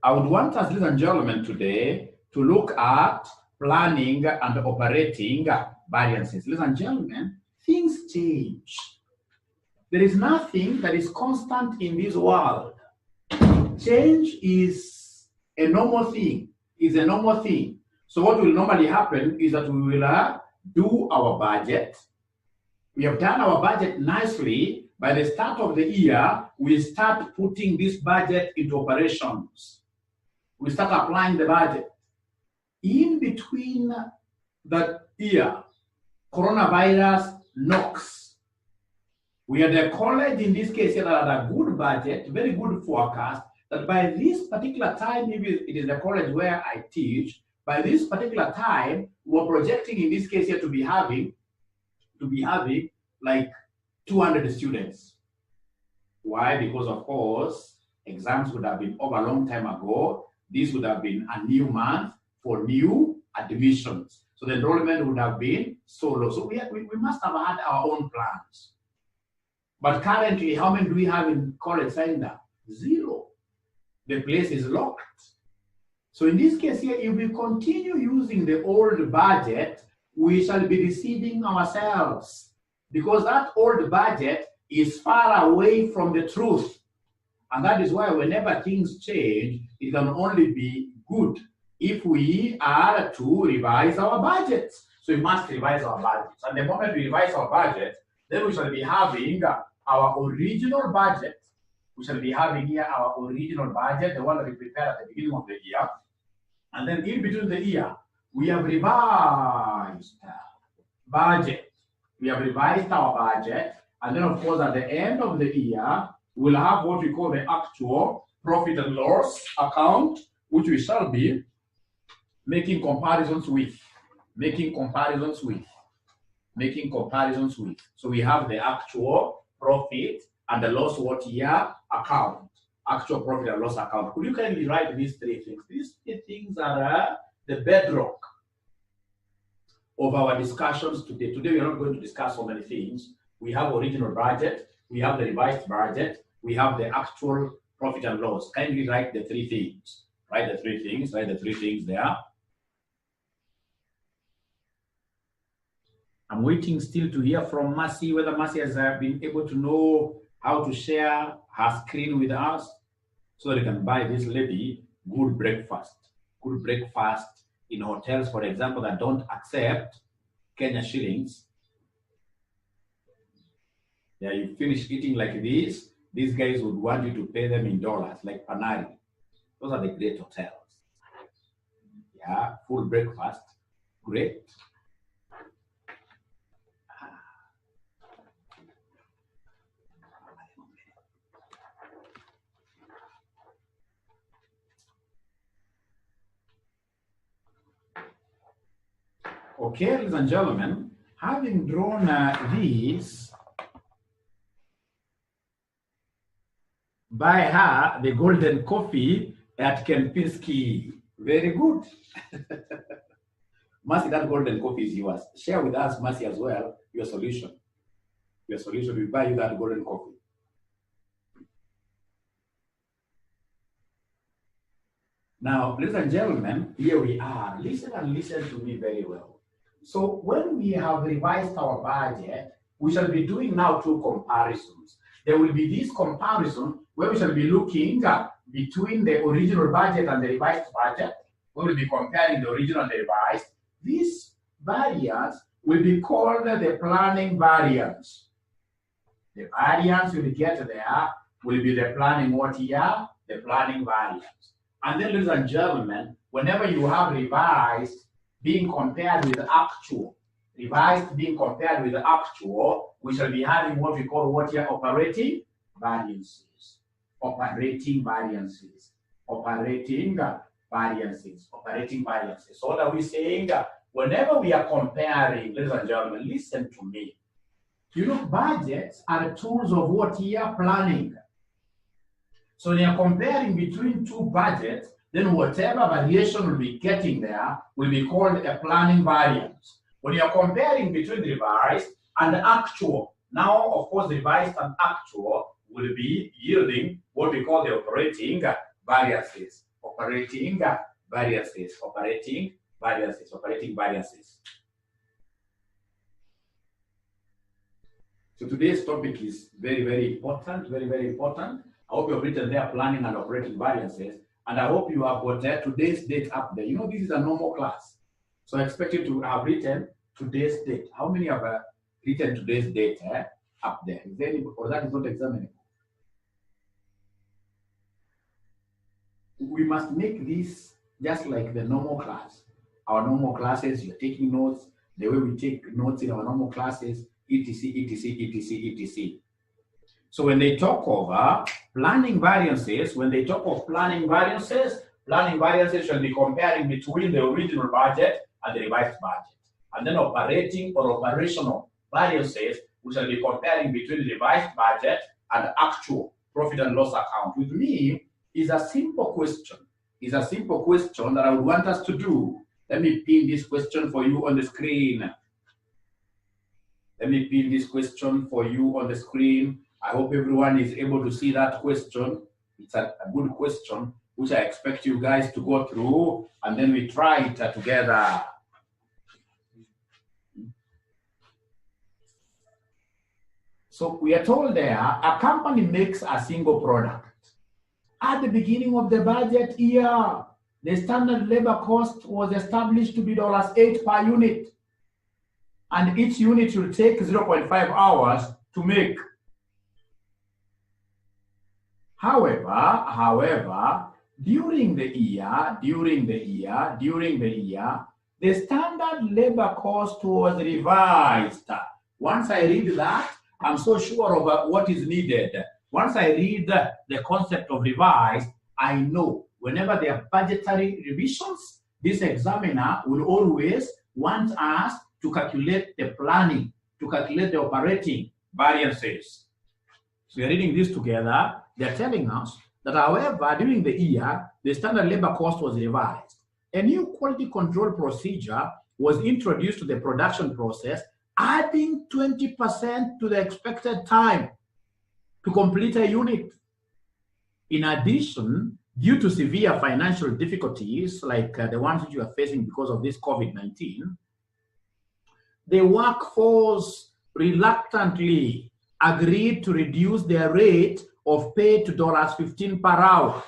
I would want us, ladies and gentlemen, today to look at planning and operating variances. Ladies and gentlemen, things change. There is nothing that is constant in this world. Change is a normal thing. So what will normally happen is that we will do our budget. We have done our budget nicely. By the start of the year, we start putting this budget into operations. We start applying the budget. In between that year, coronavirus knocks. We had a college in this case that had a good budget, very good forecast, that by this particular time, maybe it is the college where I teach, by this particular time, we're projecting in this case here to be having like 200 students. Why? Because of course, exams would have been over a long time ago. This would have been a new month for new admissions. So the enrollment would have been so low. So we must have had our own plans. But currently, how many do we have in college signed up? 0. The place is locked. So in this case here, if we continue using the old budget, we shall be deceiving ourselves, because that old budget is far away from the truth. And that is why whenever things change, it can only be good if we are to revise our budgets. So we must revise our budgets. And the moment we revise our budget, then we shall be having our original budget. We shall be having here our original budget, the one that we prepared at the beginning of the year. And then in between the year, we have revised budget. We have revised our budget. And then, of course, at the end of the year, we'll have what we call the actual profit and loss account, which we shall be making comparisons with. So we have the actual profit and the loss what year account. Actual profit and loss account. Could you kindly write these 3 things? These 3 things are the bedrock of our discussions today. Today we are not going to discuss so many things. We have original budget, we have the revised budget, we have the actual profit and loss. Kindly write the 3 things. Write the 3 things there. I'm waiting still to hear from Mercy, whether Mercy has been able to know how to share her screen with us so that you can buy this lady good breakfast. Good breakfast in hotels, for example, that don't accept Kenya shillings. Yeah, you finish eating like this, these guys would want you to pay them in dollars, like Panari. Those are the great hotels. Yeah, full breakfast, great. Okay, ladies and gentlemen, having drawn this, buy her the golden coffee at Kempinski. Very good. Mercy, that golden coffee is yours. Share with us, Mercy, as well, your solution. Your solution, we buy you that golden coffee. Now, ladies and gentlemen, here we are. Listen and listen to me very well. So when we have revised our budget, we shall be doing now 2 comparisons. There will be this comparison where we shall be looking between the original budget and the revised budget. We will be comparing the original and the revised. This variance will be called the planning variance. The variance we get there will be the planning what year? The planning variance. And then, ladies and gentlemen, whenever you have revised being compared with actual, revised being compared with actual, we shall be having what we call what year? Operating variances. Operating variances. So what are we saying? Whenever we are comparing, ladies and gentlemen, listen to me. You know, budgets are tools of what year? Planning. So when you're comparing between 2 budgets, then whatever variation we'll be getting there will be called a planning variance. When you're comparing between revised and actual, now, of course, revised and actual will be yielding what we call the operating variances. operating variances, operating variances, operating variances. So today's topic is very, very important, very, very important. I hope you have written there planning and operating variances, and I hope you have got today's date up there. You know, this is a normal class, so I expect you to have written today's date. How many have written today's date up there? Is there any, or that is not examinable? We must make this just like the normal class. Our normal classes, you're taking notes, the way we take notes in our normal classes, etc., etc., etc., etc. So when they talk of planning variances, when they talk of planning variances shall be comparing between the original budget and the revised budget. And then operating or operational variances, we shall be comparing between the revised budget and actual profit and loss account. With me, is a simple question. Is a simple question that I would want us to do. Let me pin this question for you on the screen. Let me pin this question for you on the screen. I hope everyone is able to see that question. It's a good question, which I expect you guys to go through, and then we try it together. So we are told there, a company makes a single product. At the beginning of the budget year, the standard labor cost was established to be $8 per unit. And each unit will take 0.5 hours to make. However, during the year, the standard labor cost was revised. Once I read that, I'm so sure of what is needed. Once I read the concept of revised, I know whenever there are budgetary revisions, this examiner will always want us to calculate the planning, to calculate the operating variances. So we're reading this together. They're telling us that, however, during the year, the standard labor cost was revised. A new quality control procedure was introduced to the production process, adding 20% to the expected time to complete a unit. In addition, due to severe financial difficulties like the ones which you are facing because of this COVID-19, the workforce reluctantly agreed to reduce their rate of pay to $15 per hour.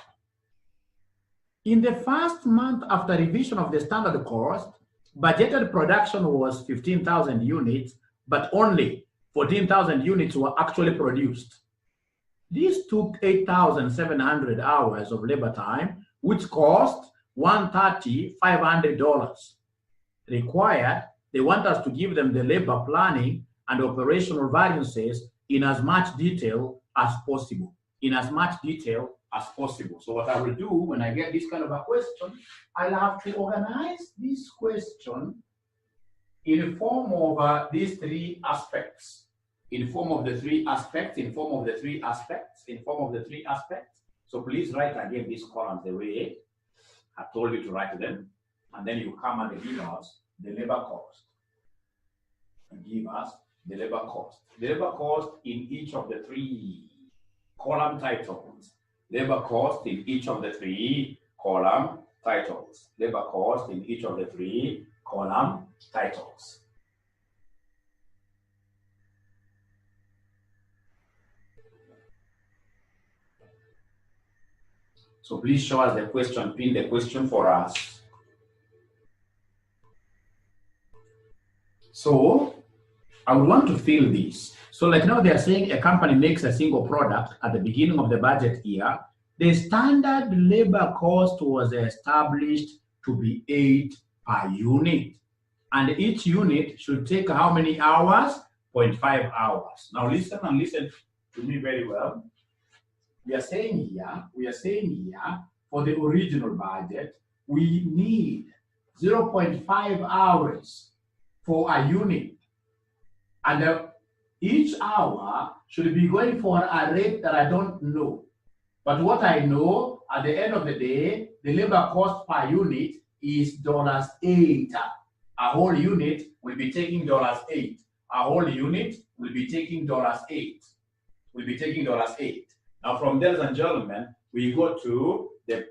In the first month after revision of the standard cost, budgeted production was 15,000 units, but only 14,000 units were actually produced. This took 8,700 hours of labor time, which cost $130,500. Required, they want us to give them the labor planning and operational variances in as much detail as possible. In as much detail as possible. So what I will do when I get this kind of a question, I'll have to organize this question in the form of these three aspects. In form of the three aspects, in form of the three aspects, in form of the three aspects. So please write again these columns the way I told you to write them. And then you come and give us the labor cost. And give us the labor cost. The labor cost in each of the three column titles. Labor cost in each of the three column titles. Labor cost in each of the three column titles. So please show us the question, pin the question for us. So I would want to fill this. So like now they are saying a company makes a single product at the beginning of the budget year. The standard labor cost was established to be 8 per unit. And each unit should take how many hours? 0.5 hours. Now listen and listen to me very well. We are saying here, for the original budget, we need 0.5 hours for a unit. And each hour should be going for a rate that I don't know. But what I know, at the end of the day, the labor cost per unit is $8. A whole unit will be taking $8. A whole unit will be taking $8. Will be taking $8. Now from there, ladies and gentlemen, we go to the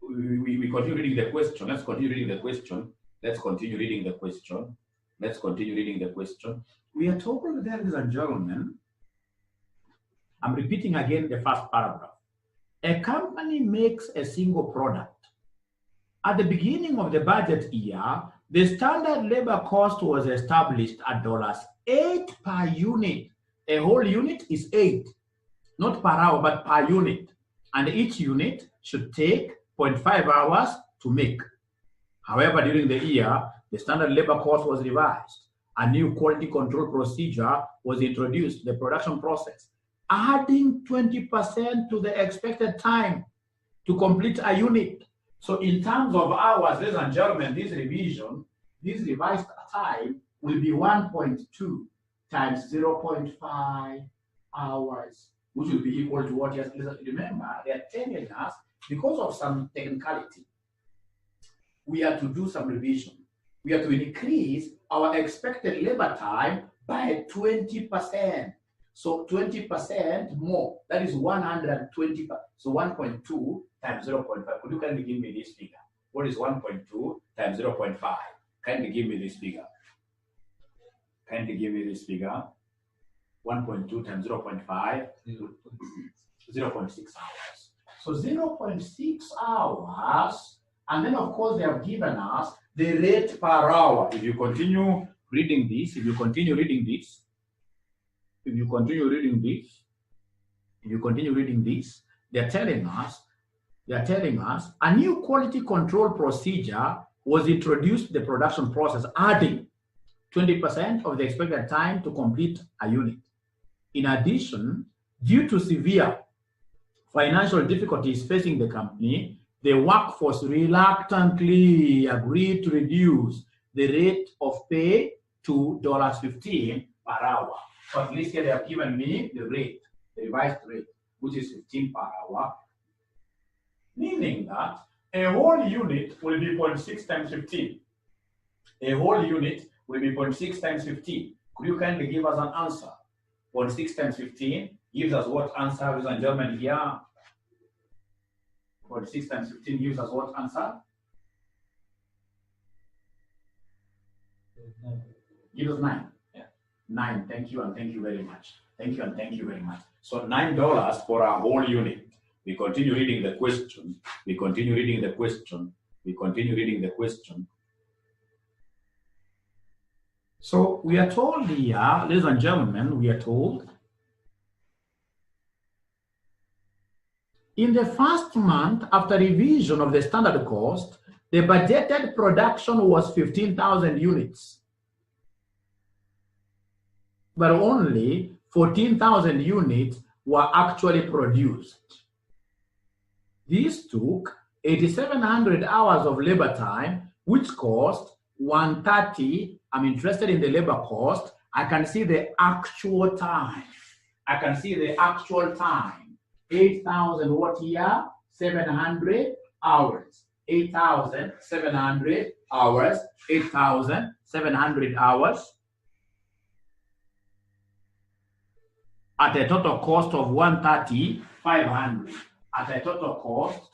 we continue reading the question. Let's continue reading the question. Let's continue reading the question. Let's continue reading the question. We are told, ladies and gentlemen, I'm repeating again the first paragraph. A company makes a single product. At the beginning of the budget year, the standard labor cost was established at $8 per unit. A whole unit is 8, not per hour, but per unit. And each unit should take 0.5 hours to make. However, during the year, the standard labor cost was revised. A new quality control procedure was introduced, the production process, adding 20% to the expected time to complete a unit. So in terms of hours, ladies and gentlemen, this revised time will be 1.2 times 0.5 hours, which will be equal to what? Yes, remember, they are telling us, because of some technicality, we have to do some revision. We have to increase our expected labor time by 20%. So 20% more, that is 120. So 1.2 times 0.5. Could you kindly give me this figure? What is 1.2 times 0.5? Kindly give me this figure. Kindly give me this figure. 1.2 times 0.5, 0.6 hours. So 0.6 hours, and then of course they have given us the rate per hour. If you continue reading this, they're telling us a new quality control procedure was introduced to the production process, adding 20% of the expected time to complete a unit. In addition, due to severe financial difficulties facing the company, the workforce reluctantly agreed to reduce the rate of pay to $15 per hour. So at least here they have given me the rate, the revised rate, which is 15 per hour, meaning that a whole unit will be 0.6 times 15. A whole unit will be 0.6 times 15. Could you kindly give us an answer? 0.6 times 15 gives us what answer, ladies and gentlemen, here? 0.6 times 15 gives us what answer? Give us 9. 9, thank you and thank you very much. Thank you and thank you very much. So $9 for a whole unit. We continue reading the question. We continue reading the question. We continue reading the question. So we are told here, ladies and gentlemen, we are told in the first month after revision of the standard cost, the budgeted production was 15,000 units. But only 14,000 units were actually produced. This took 8,700 hours of labor time, which cost 130. I'm interested in the labor cost. I can see the actual time. 8,000 what here? 700 hours. 8,700 hours. 8,700 hours. At a total cost of 130,500. At a total cost,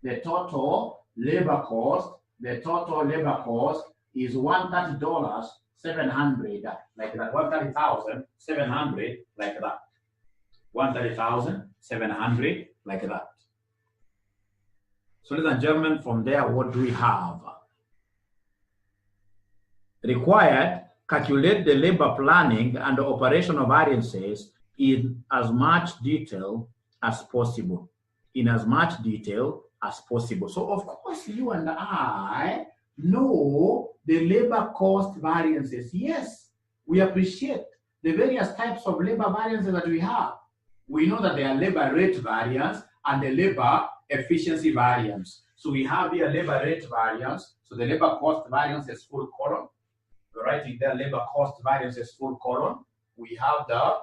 the total labor cost is $130,700, like that. 130,700, like that. 130,700, like that. So, ladies and gentlemen, from there, what do we have? Required. Calculate the labor planning and the operational variances in as much detail as possible. So, of course, you and I know the labor cost variances. Yes, we appreciate the various types of labor variances that we have. We know that there are labor rate variance and the labor efficiency variance. So we have here labor rate variance. So the labor cost variance is full column. We're writing there labor cost variance is full column. We have the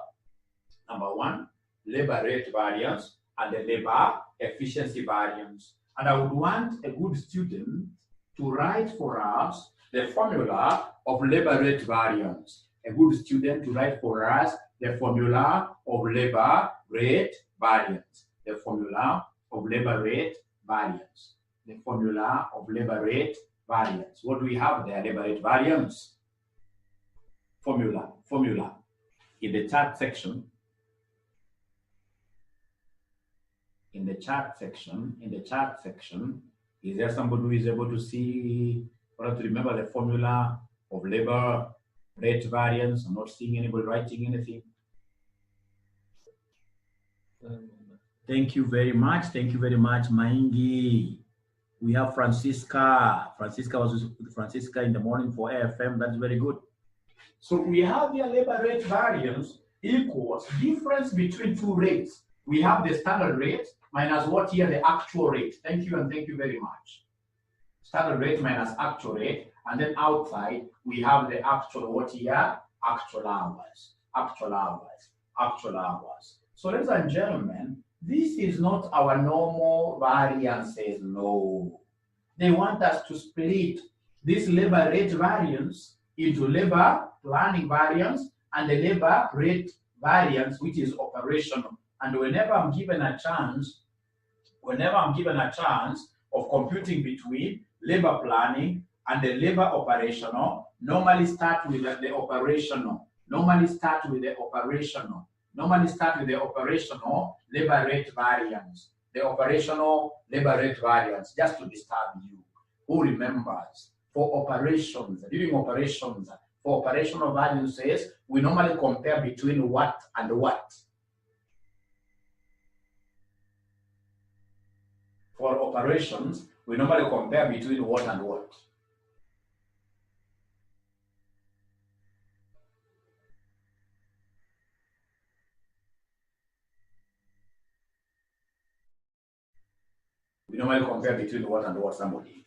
number 1, labor rate variance and the labor efficiency variance. And I would want a good student to write for us the formula of labor rate variance. A good student to write for us the formula of labor rate variance. The formula of labor rate variance. The formula of labor rate variance. What do we have there? Labor rate variance. Formula. In the chart section, is there somebody who is able to see, or to remember the formula of labor rate variance? I'm not seeing anybody writing anything. Thank you very much, Maingi. We have Francisca. Francisca was with Francisca in the morning for AFM. That's very good. So we have here labor rate variance equals difference between two rates. We have the standard rate minus what here? The actual rate. Thank you and thank you very much. Standard rate minus actual rate. And then outside, we have the actual what here? Actual hours. So ladies and gentlemen, this is not our normal variances, no. They want us to split this labor rate variance into labor planning variance and the labor rate variance, which is operational. And whenever I'm given a chance of computing between labor planning and the labor operational, normally start with the operational labor rate variance. The operational labor rate variance, just to disturb you. Who remembers? For operations, during operations, for operational variances, we normally compare between what and what. For operations, we normally compare between what and what. We normally compare between what and what, somebody.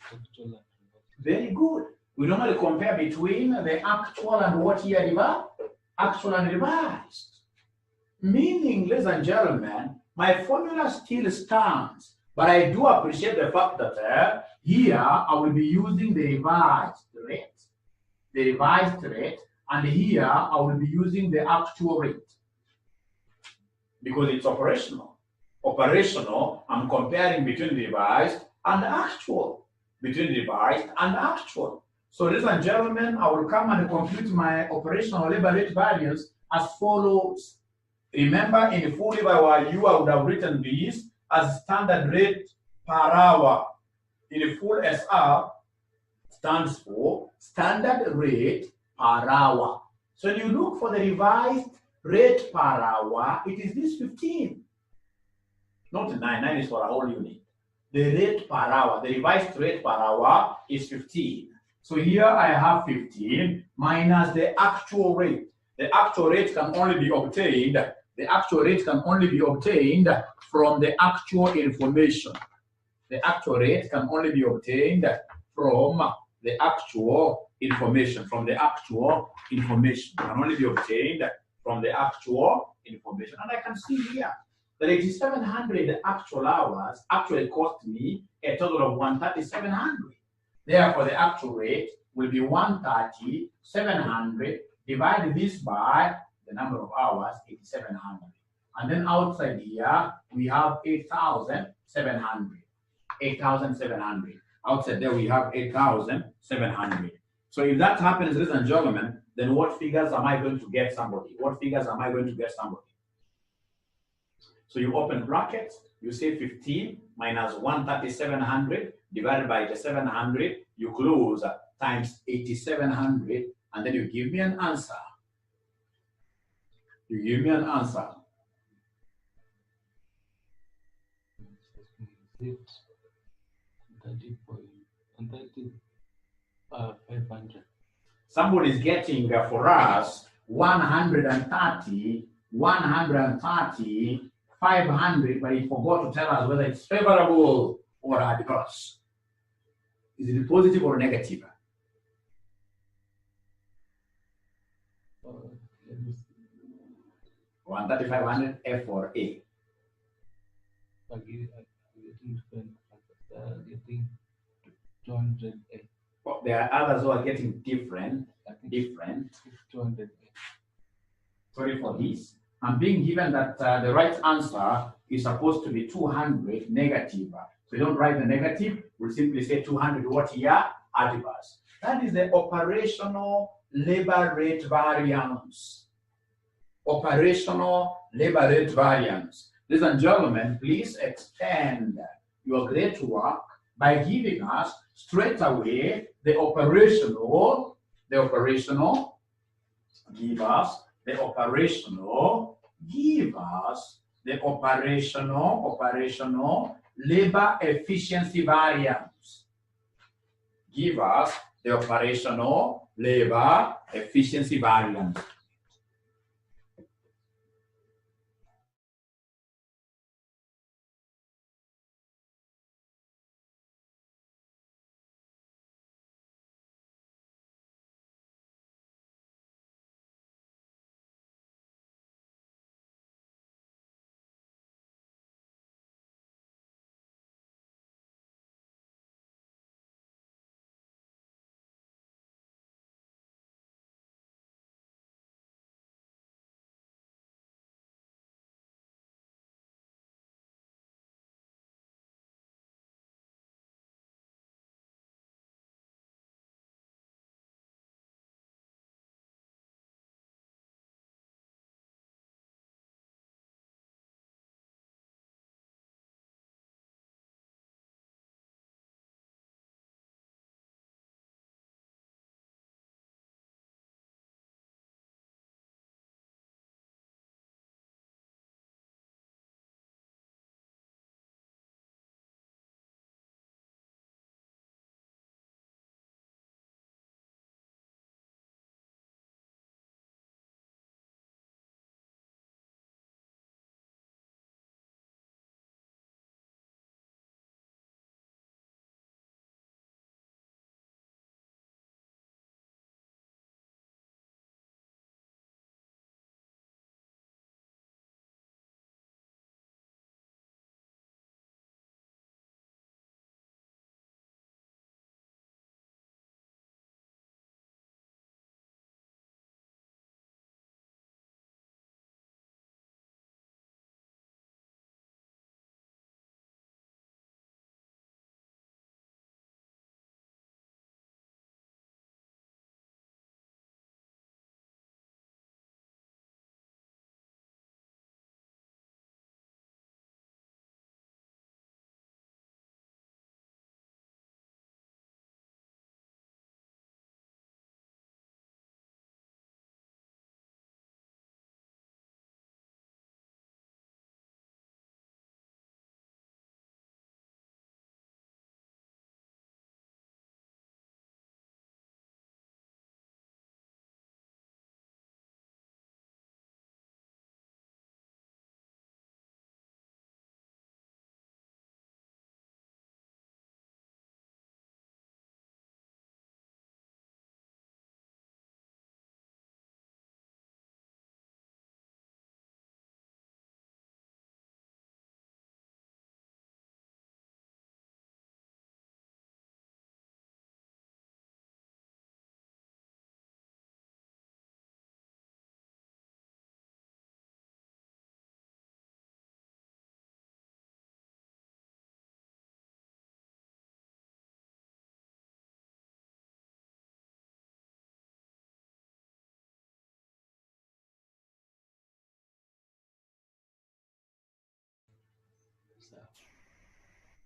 Very good. We normally compare between the actual and what here, actual and revised. Meaning, ladies and gentlemen, my formula still stands, but I do appreciate the fact that here I will be using the revised rate, and here I will be using the actual rate because it's operational. Operational, I'm comparing between revised and actual. So, ladies and gentlemen, I will come and compute my operational labor rate variance as follows. Remember, in the full labor value, I would have written this as standard rate per hour. In the full SR stands for standard rate per hour. So when you look for the revised rate per hour, it is this 15. Not 9 is for a whole unit. The rate per hour, the revised rate per hour is 15. So here I have 15 minus the actual rate. The actual rate can only be obtained. From the actual information. The actual rate can only be obtained from the actual information. And I can see here that 8,700 actual hours actually cost me a total of 130,700. Therefore, the actual rate will be 130,700. Divide this by the number of hours, 8,700. And then outside here, we have 8,700. Outside there, we have 8,700. So if that happens, ladies and gentlemen, then what figures am I going to get somebody? So you open brackets, you say 15 minus 130,700 divided by the 700, you close times 8,700, and then you give me an answer. Somebody is getting for us 130, 500, but he forgot to tell us whether it's favorable or adverse. Is it positive or negative? 130,500 F or A? Getting 200 A. Oh, there are others who are getting different. 200 A. Sorry for this. I'm being given that the right answer is supposed to be 200 negative. So you don't write the negative, we'll simply say 200 what here? Adverse. That is the operational labor rate variance. Operational labor rate variance. Ladies and gentlemen, please extend your great work by giving us straight away the operational, give us the operational labor efficiency variance. Give us the operational labor efficiency variance.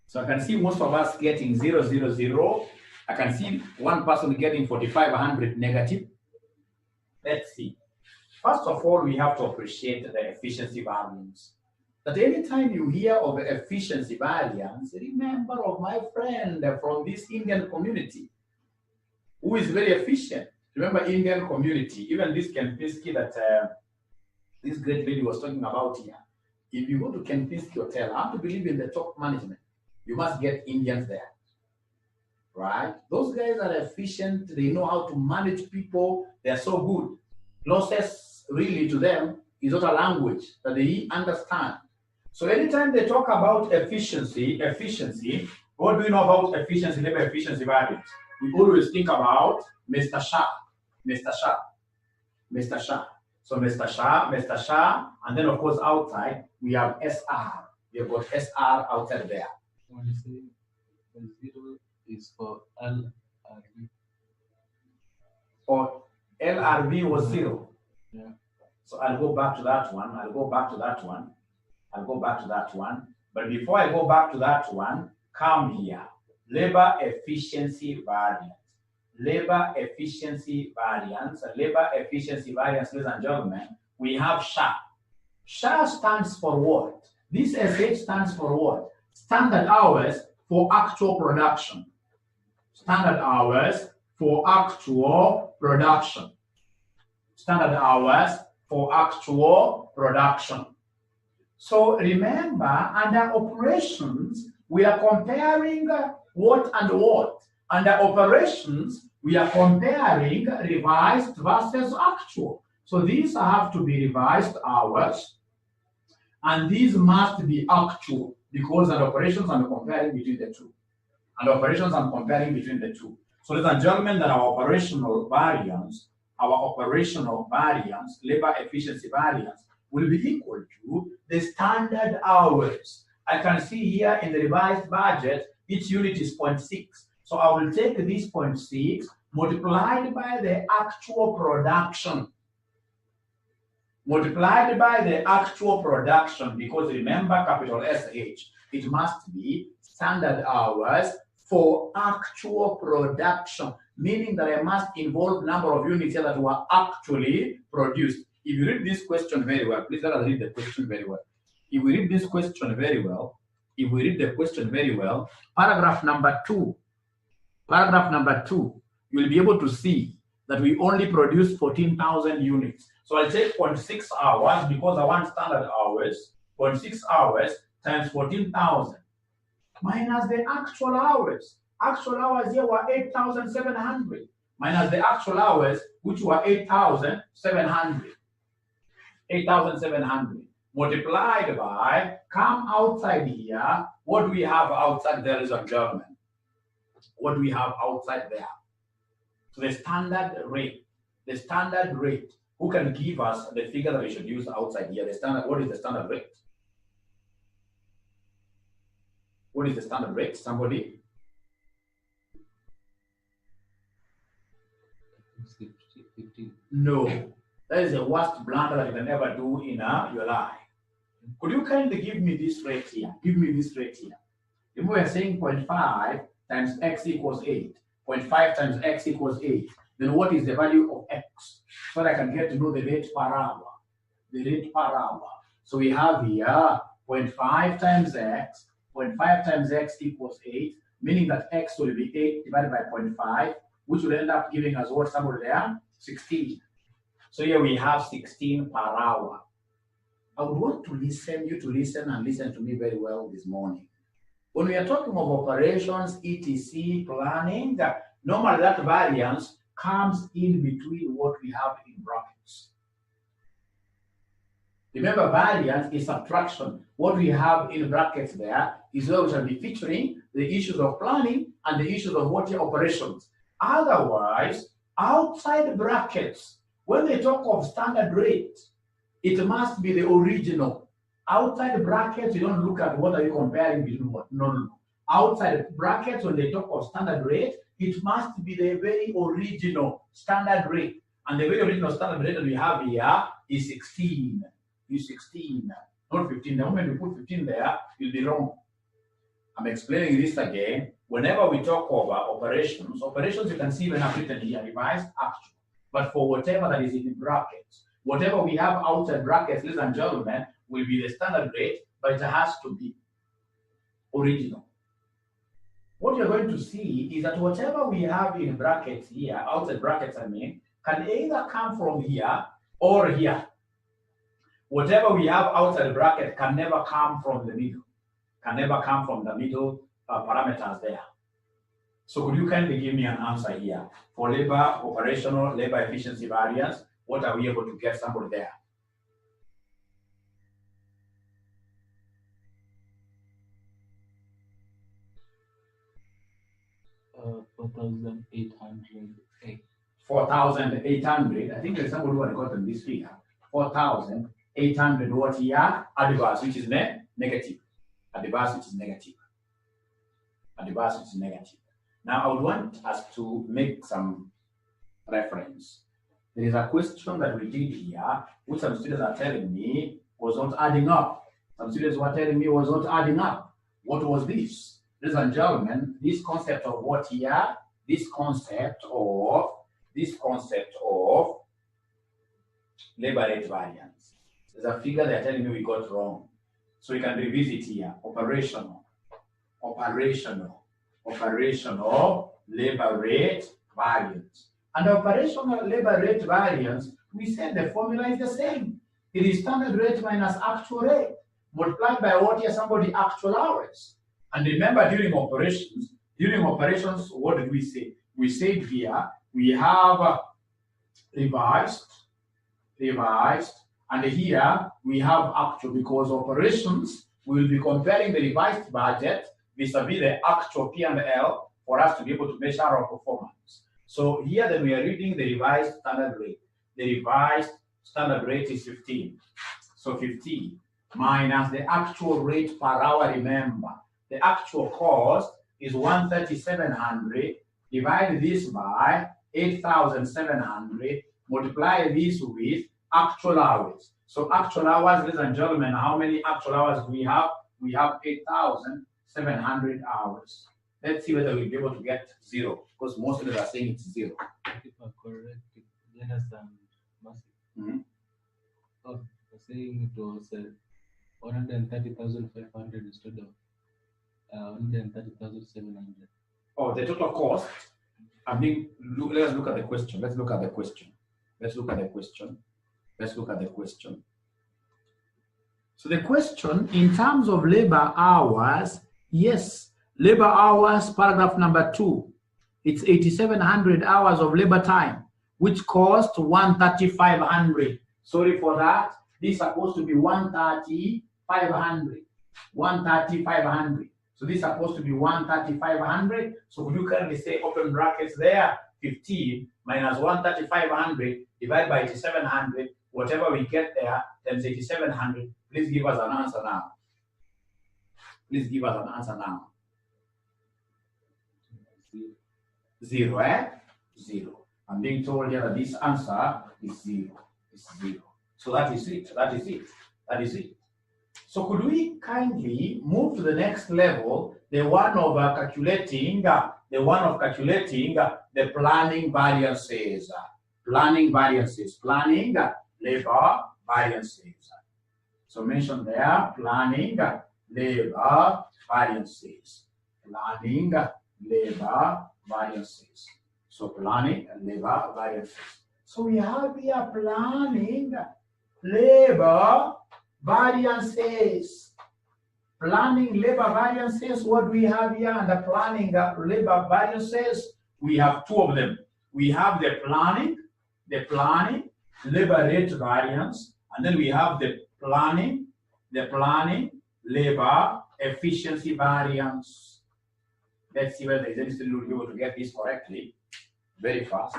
So I can see most of us getting 0, 0, 0. I can see one person getting 4,500 negative. Let's see. First of all, we have to appreciate the efficiency variance. That anytime you hear of efficiency variance, remember of my friend from this Indian community who is very efficient. Remember Indian community, even this Kempinski that this great lady was talking about here. If you go to Kempinski Hotel, I have to believe in the top management. You must get Indians there, right? Those guys are efficient. They know how to manage people. They're so good. Losses really to them is not a language that they understand. So anytime they talk about efficiency, what do you know about efficiency, labor efficiency variance? We always think about Mr. Shah. So Mr. Shah, and then of course outside we have SR. We have got SR outside there. When you say the 0 is for LRV. Or LRV was 0. Yeah. So I'll go back to that one. I'll go back to that one. I'll go back to that one. But before I go back to that one, come here. Labor efficiency variance. Labor efficiency variance. Labor efficiency variance, ladies and gentlemen, we have SHA. SHA stands for what? This SH stands for what? Standard hours for actual production. Standard hours for actual production. Standard hours for actual production. So remember, under operations, we are comparing what and what. Under operations, we are comparing revised versus actual. So these have to be revised hours, and these must be actual, because under operations, I'm comparing between the two. And operations, I'm comparing between the two. So ladies and gentlemen, that our operational variance, labor efficiency variance, will be equal to the standard hours. I can see here in the revised budget, each unit is 0.6. So I will take this 0.6 multiplied by the actual production. Multiplied by the actual production, because remember, capital SH, it must be standard hours for actual production, meaning that I must involve number of units here that were actually produced. If you read this question very well, please let us read the question very well. If we read this question very well, paragraph number 2, you'll be able to see that we only produce 14,000 units. So I'll take 0.6 hours because I want standard hours. 0.6 hours times 14,000 minus the actual hours. Actual hours here were 8,700 minus the actual hours, which were 8,700. 8,700 multiplied by, come outside here, what do we have outside there, ladies and gentlemen? What do we have outside there? So the standard rate. Who can give us the figure that we should use outside here? The standard. What is the standard rate? What is the standard rate? Somebody? 15. No. That is the worst blunder that you can ever do in your life. Could you kindly give me this rate here? If we are saying 0.5 times x equals 8, 0.5 times x equals 8, then what is the value of x? So that I can get to know the rate per hour. So we have here 0.5 times x, 0.5 times x equals 8, meaning that x will be 8 divided by 0.5, which will end up giving us what somewhere there? 16. So here we have 16 per hour. I would want you to listen to me very well this morning. When we are talking of operations, etc., planning, normally that variance comes in between what we have in brackets. Remember, variance is subtraction. What we have in brackets there is where we shall be featuring the issues of planning and the issues of what operations. Otherwise, outside brackets, when they talk of standard rate, it must be the original. Outside brackets, you don't look at what are you comparing between what. No. Outside brackets, when they talk of standard rate, it must be the very original standard rate. And the very original standard rate that we have here is 16. Not 15. The moment you put 15 there, you'll be wrong. I'm explaining this again. Whenever we talk about operations you can see when I've written here, revised, actual. But for whatever that is in brackets, whatever we have outside brackets, ladies and gentlemen, will be the standard rate, but it has to be original. What you're going to see is that whatever we have in brackets here, outside brackets, can either come from here or here. Whatever we have outside the bracket can never come from the middle. Parameters there. So could you kindly give me an answer here? For operational labor efficiency variance, what are we able to get somebody there? Uh, 4,808. 4,800. I think there's somebody who had gotten this figure. 4,800 what here? Adverse, which is negative. Adverse, which is negative. and the bias is negative. Now, I would want us to make some reference. There is a question that we did here, which some students are telling me was not adding up. Some students were telling me was not adding up. What was this? Ladies and gentlemen, this concept of what here? This concept of labor rate variance. There's a figure they're telling me we got wrong. So we can revisit here. Operational labor rate variance. And operational labor rate variance, we said the formula is the same. It is standard rate minus actual rate multiplied by what here? Somebody actual hours. And remember, during operations, what did we say? We said here we have revised, and here we have actual, because operations, we will be comparing the revised budget vis-a-vis the actual P&L for us to be able to measure our performance. So here then we are reading the revised standard rate. The revised standard rate is 15. So 15 minus the actual rate per hour. Remember, the actual cost is 13700. Divide this by 8700. Multiply this with actual hours. So actual hours, ladies and gentlemen, how many actual hours do we have? We have 8,700 hours. Let's see whether we'll be able to get 0, because most of them are saying it's 0. If I'm correct, less than massive. Oh, you're saying it was 130,500 instead of 130,700. Oh, the total cost. I mean, let's look at the question. Let's look at the question. So the question, in terms of labor hours, yes, labor hours, paragraph number 2, it's 8,700 hours of labor time, which cost 130,500. Sorry for that. This is supposed to be 130,500. 130,500. So this is supposed to be 130,500. So could you kindly say, open brackets there, 15 minus 130,500 divided by 8,700, whatever we get there, times 8,700. Please give us an answer now. 0, eh? 0. I'm being told here that this answer is 0. It's 0. So that is it. So could we kindly move to the next level, the one of calculating the planning variances. Planning labor variances. So mention there planning labor variances. So planning and labor variances. So we have here planning labor variances. What do we have here under planning labor variances? We have 2 of them. We have the planning labor rate variance, and then we have the planning labor efficiency variance. Let's see whether there is any student who will be able to get this correctly very fast.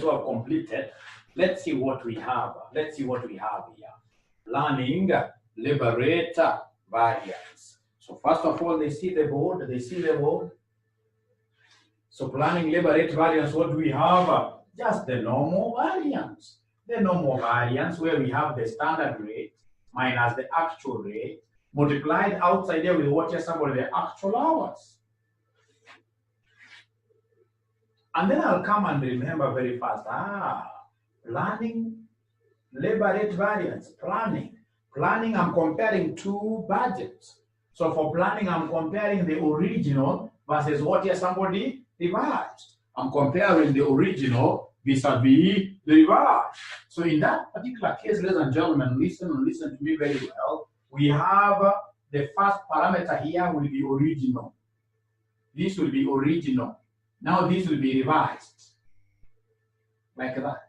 who have completed, let's see what we have. Let's see what we have here. Planning, liberate, variance. So first of all, they see the board. They see the board. So planning, liberate, variance. What do we have? Just the normal variance. The normal variance where we have the standard rate minus the actual rate multiplied outside there with what you're somebody the actual hours. And then I'll come and remember very fast. Planning, liberate variance, planning. Planning, I'm comparing two budgets. So for planning, I'm comparing the original versus what here somebody revised. I'm comparing the original vis-a-vis the revised. So in that particular case, ladies and gentlemen, listen to me very well. We have the first parameter here will be original. This will be original. Now this will be revised. Like that.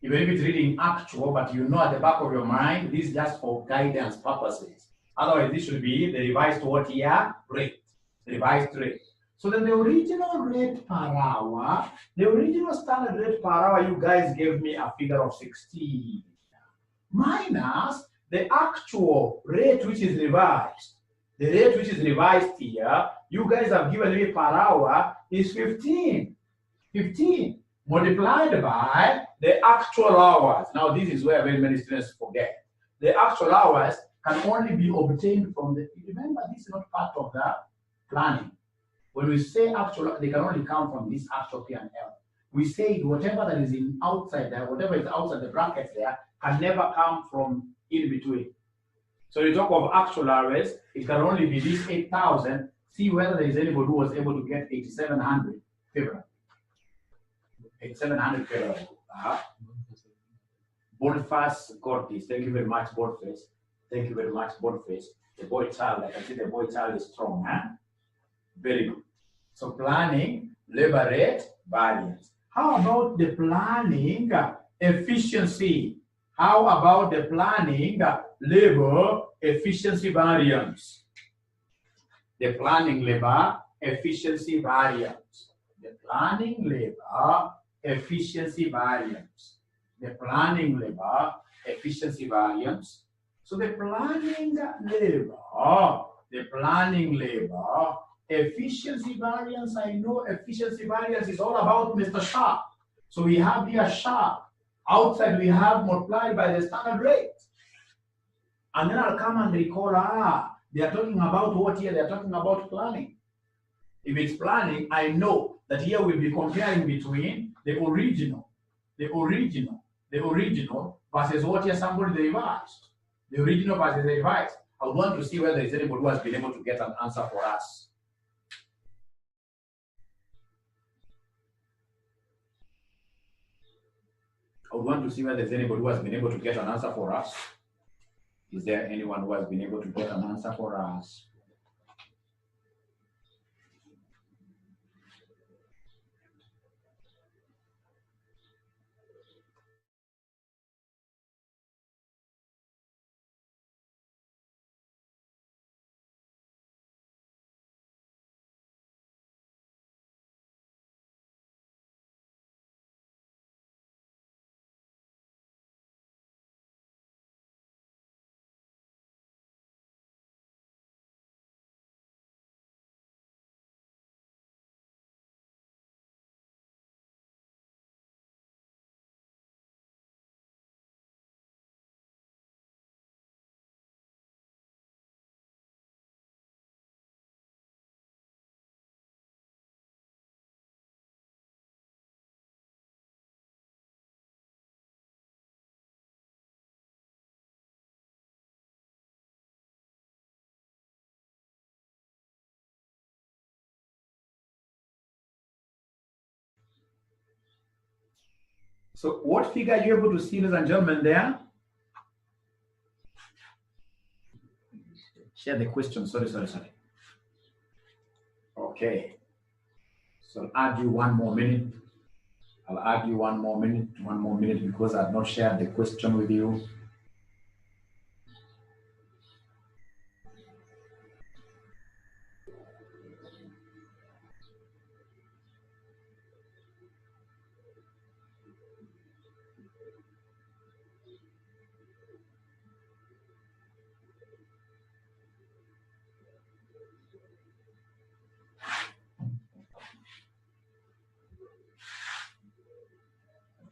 Even if it's reading actual, but you know at the back of your mind, this is just for guidance purposes. Otherwise, this should be the revised what here? Rate. The revised rate. So then the original rate per hour, the original standard rate per hour, you guys gave me a figure of 16. Minus the actual rate which is revised. The rate which is revised here, you guys have given me per hour is 15. 15 multiplied by the actual hours. Now this is where very many students forget. The actual hours can only be obtained from the, remember this is not part of the planning. When we say actual, they can only come from this actual P&L. We say whatever that is in outside there, whatever is outside the brackets there, can never come from in between. So you talk of actual hours, it can only be this 8,000. See whether there is anybody who was able to get 8,700 favorable. 8,700 favorable. Boniface got this. Thank you very much, Boniface. Thank you very much, Boniface. The boy child, I can see the boy child is strong. Very good. So planning, liberate, variance. How about the planning efficiency? How about the planning labor efficiency variance? The planning labor efficiency variance. The planning labor efficiency variance. The planning labor efficiency variance. So the planning labor efficiency variance, I know efficiency variance is all about Mr. Sharp. So we have here Sharp. Outside we have multiplied by the standard rate. And then I'll come and recall, they are talking about what here? They are talking about planning. If it's planning, I know that here we'll be comparing between the original versus what here somebody the revised. The original versus the revised. I would want to see whether there is anybody who has been able to get an answer for us. I would want to see whether there's anybody who has been able to get an answer for us. Is there anyone who has been able to get an answer for us? So what figure are you able to see, ladies and gentlemen, there? Share the question. Sorry. Okay. So I'll add you one more minute. I'll add you one more minute because I've not shared the question with you.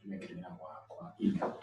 Make it email.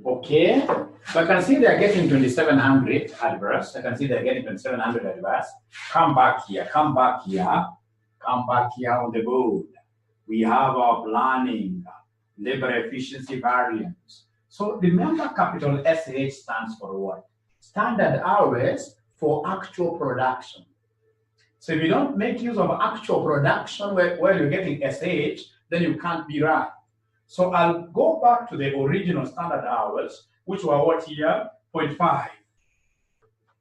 Okay, so I can see they're getting 2700 adverse. I can see they're getting 2700 adverse. Come back here, come back here, come back here on the board. We have our planning, labor efficiency variance. So remember, capital SH stands for what? Standard hours for actual production. So if you don't make use of actual production where you're getting SH, then you can't be right. So I'll go back to the original standard hours, which were what here? 0.5.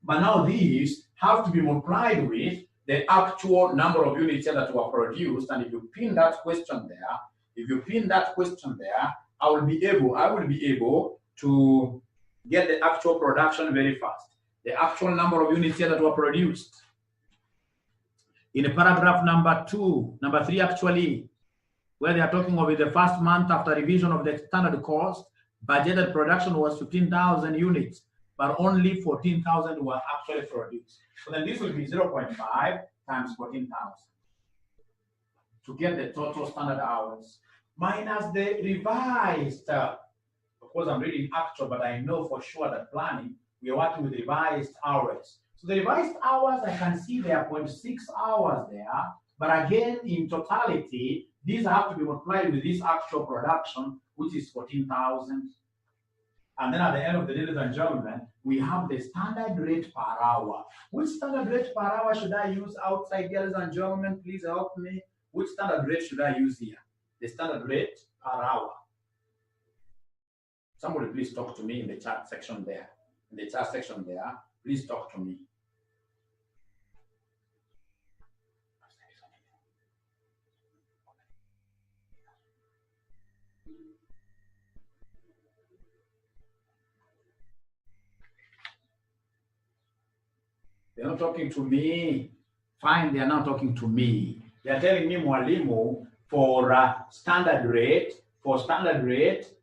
But now these have to be multiplied with the actual number of units that were produced. And if you pin that question there, I will be able to get the actual production very fast. The actual number of units that were produced. In paragraph number 3 actually, where they are talking about the first month after revision of the standard cost, budgeted production was 15,000 units, but only 14,000 were actually produced. So then this will be 0.5 times 14,000 to get the total standard hours, minus the revised, of course I'm reading actual, but I know for sure that planning, we are working with revised hours. So the revised hours, I can see there are 0.6 hours there, but again, in totality, these have to be multiplied with this actual production, which is 14,000. And then at the end of the day, ladies and gentlemen, we have the standard rate per hour. Which standard rate per hour should I use outside here, ladies and gentlemen? Please help me. Which standard rate should I use here? The standard rate per hour. Somebody please talk to me in the chat section there. In the chat section there, please talk to me. They're not talking to me. Fine, they are not talking to me. They are telling me, Mwalimu, for standard rate,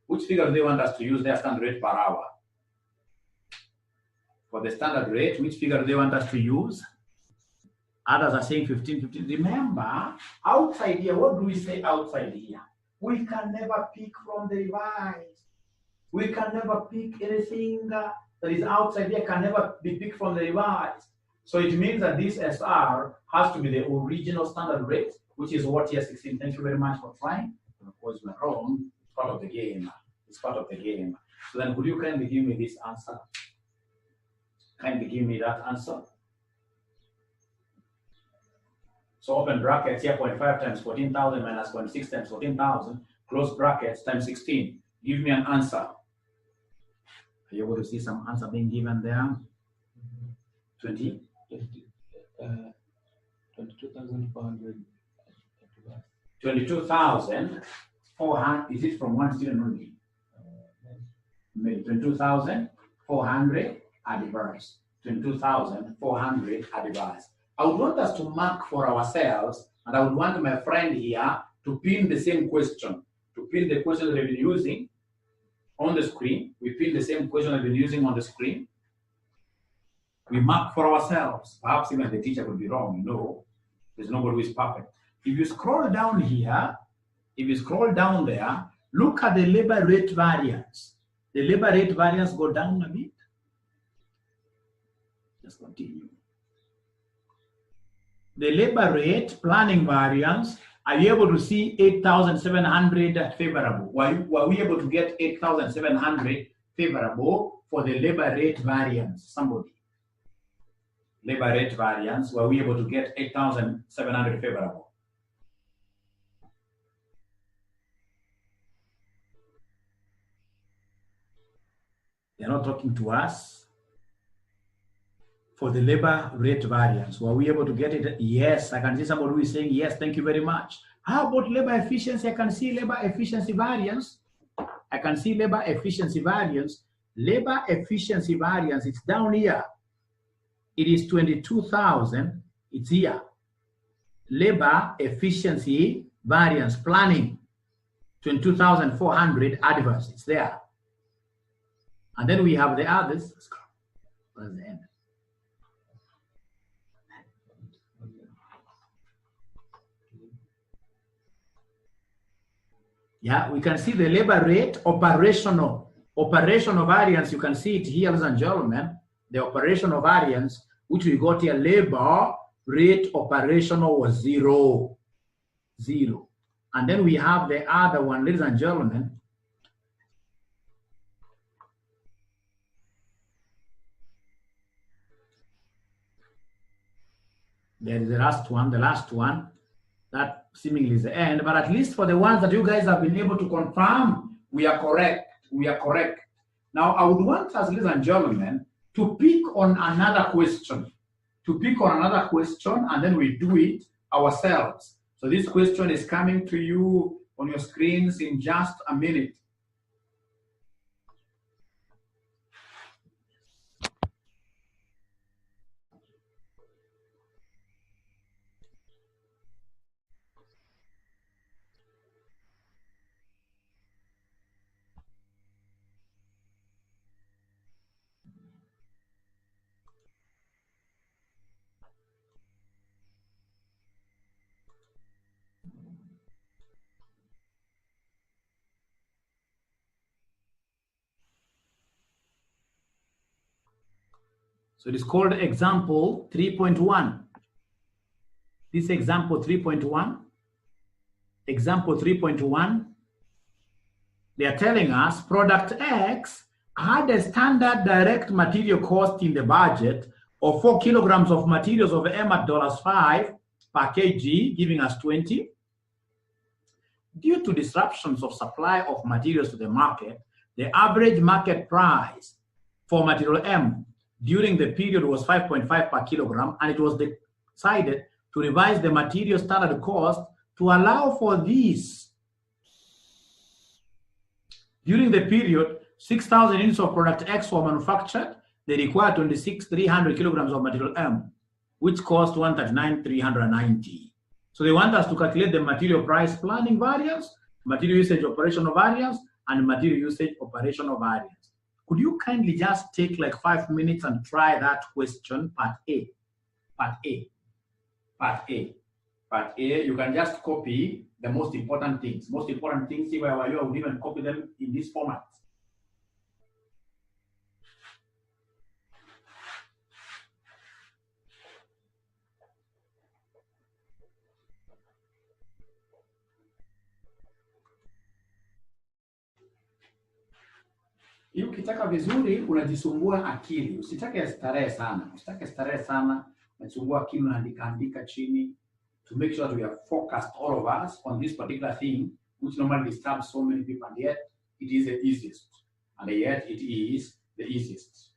which figure do they want us to use their standard rate per hour? For the standard rate, which figure do they want us to use? Others are saying 15. Remember, outside here, what do we say outside here? We can never pick from the revised. We can never pick anything that is outside here can never be picked from the revised. So it means that this SR has to be the original standard rate, which is what year 16. Thank you very much for trying. And of course, we're wrong. It's part of the game. It's part of the game. So then could you kindly give me this answer? Kindly give me that answer. So open brackets here, 0.5 times 14,000 minus 0.6 times 14,000, close brackets times 16. Give me an answer. Are you able to see some answer being given there? 22,400. 22,400. Is it from one student only? 22,400 adverse. 22,400 adverse. I would want us to mark for ourselves, and I would want my friend here to pin the same question, to pin the question that we've been using on the screen. We pin the same question that we've been using on the screen. We mark for ourselves. Perhaps even the teacher could be wrong. No, there's nobody who is perfect. If you scroll down here, if you scroll down there, look at the labor rate variance. The labor rate variance go down a bit. Just continue. The labor rate planning variance, are you able to see 8,700 favorable? Were we able to get 8,700 favorable for the labor rate variance? Somebody. Labor rate variance, were we able to get 8,700 favorable? They're not talking to us. For the labor rate variance, were we able to get it? Yes, I can see somebody who is saying yes, thank you very much. How about labor efficiency? I can see labor efficiency variance. I can see labor efficiency variance. Labor efficiency variance, it's down here. It is 22,000, it's here. Labor efficiency variance planning, 22,400 adverse, it's there. And then we have the others. What's the end? Yeah, we can see the labor rate operational variance. You can see it here, ladies and gentlemen. The operational variance, which we got here, labor rate operational was 0. And then we have the other one, ladies and gentlemen. There is the last one, that seemingly is the end, but at least for the ones that you guys have been able to confirm, we are correct. Now, I would want us, ladies and gentlemen, to pick on another question. And then we do it ourselves. So this question is coming to you on your screens in just a minute. So it is called example 3.1. This example 3.1. Example 3.1. They are telling us product X had a standard direct material cost in the budget of 4 kilograms of materials of M at $5 per kg, giving us 20. Due to disruptions of supply of materials to the market, the average market price for material M during the period was 5.5 per kilogram, and it was decided to revise the material standard cost to allow for this. During the period, 6,000 units of product X were manufactured. They required 26,300 kilograms of material M, which cost 139,390. So they want us to calculate the material price planning variance, material usage operational variance, and material usage operational variance. Could you kindly just take like 5 minutes and try that question, part A? You can just copy the most important things. If I were you, I would even copy them in this format. Hii ukitaka vizuri unajisumbua akili, usitake starehe sana. Usitake starehe sana, unajisumbua akili, unaandika chini to make sure that we are focused, all of us, on this particular thing, which normally disturbs so many people, and yet it is the easiest. And yet it is the easiest.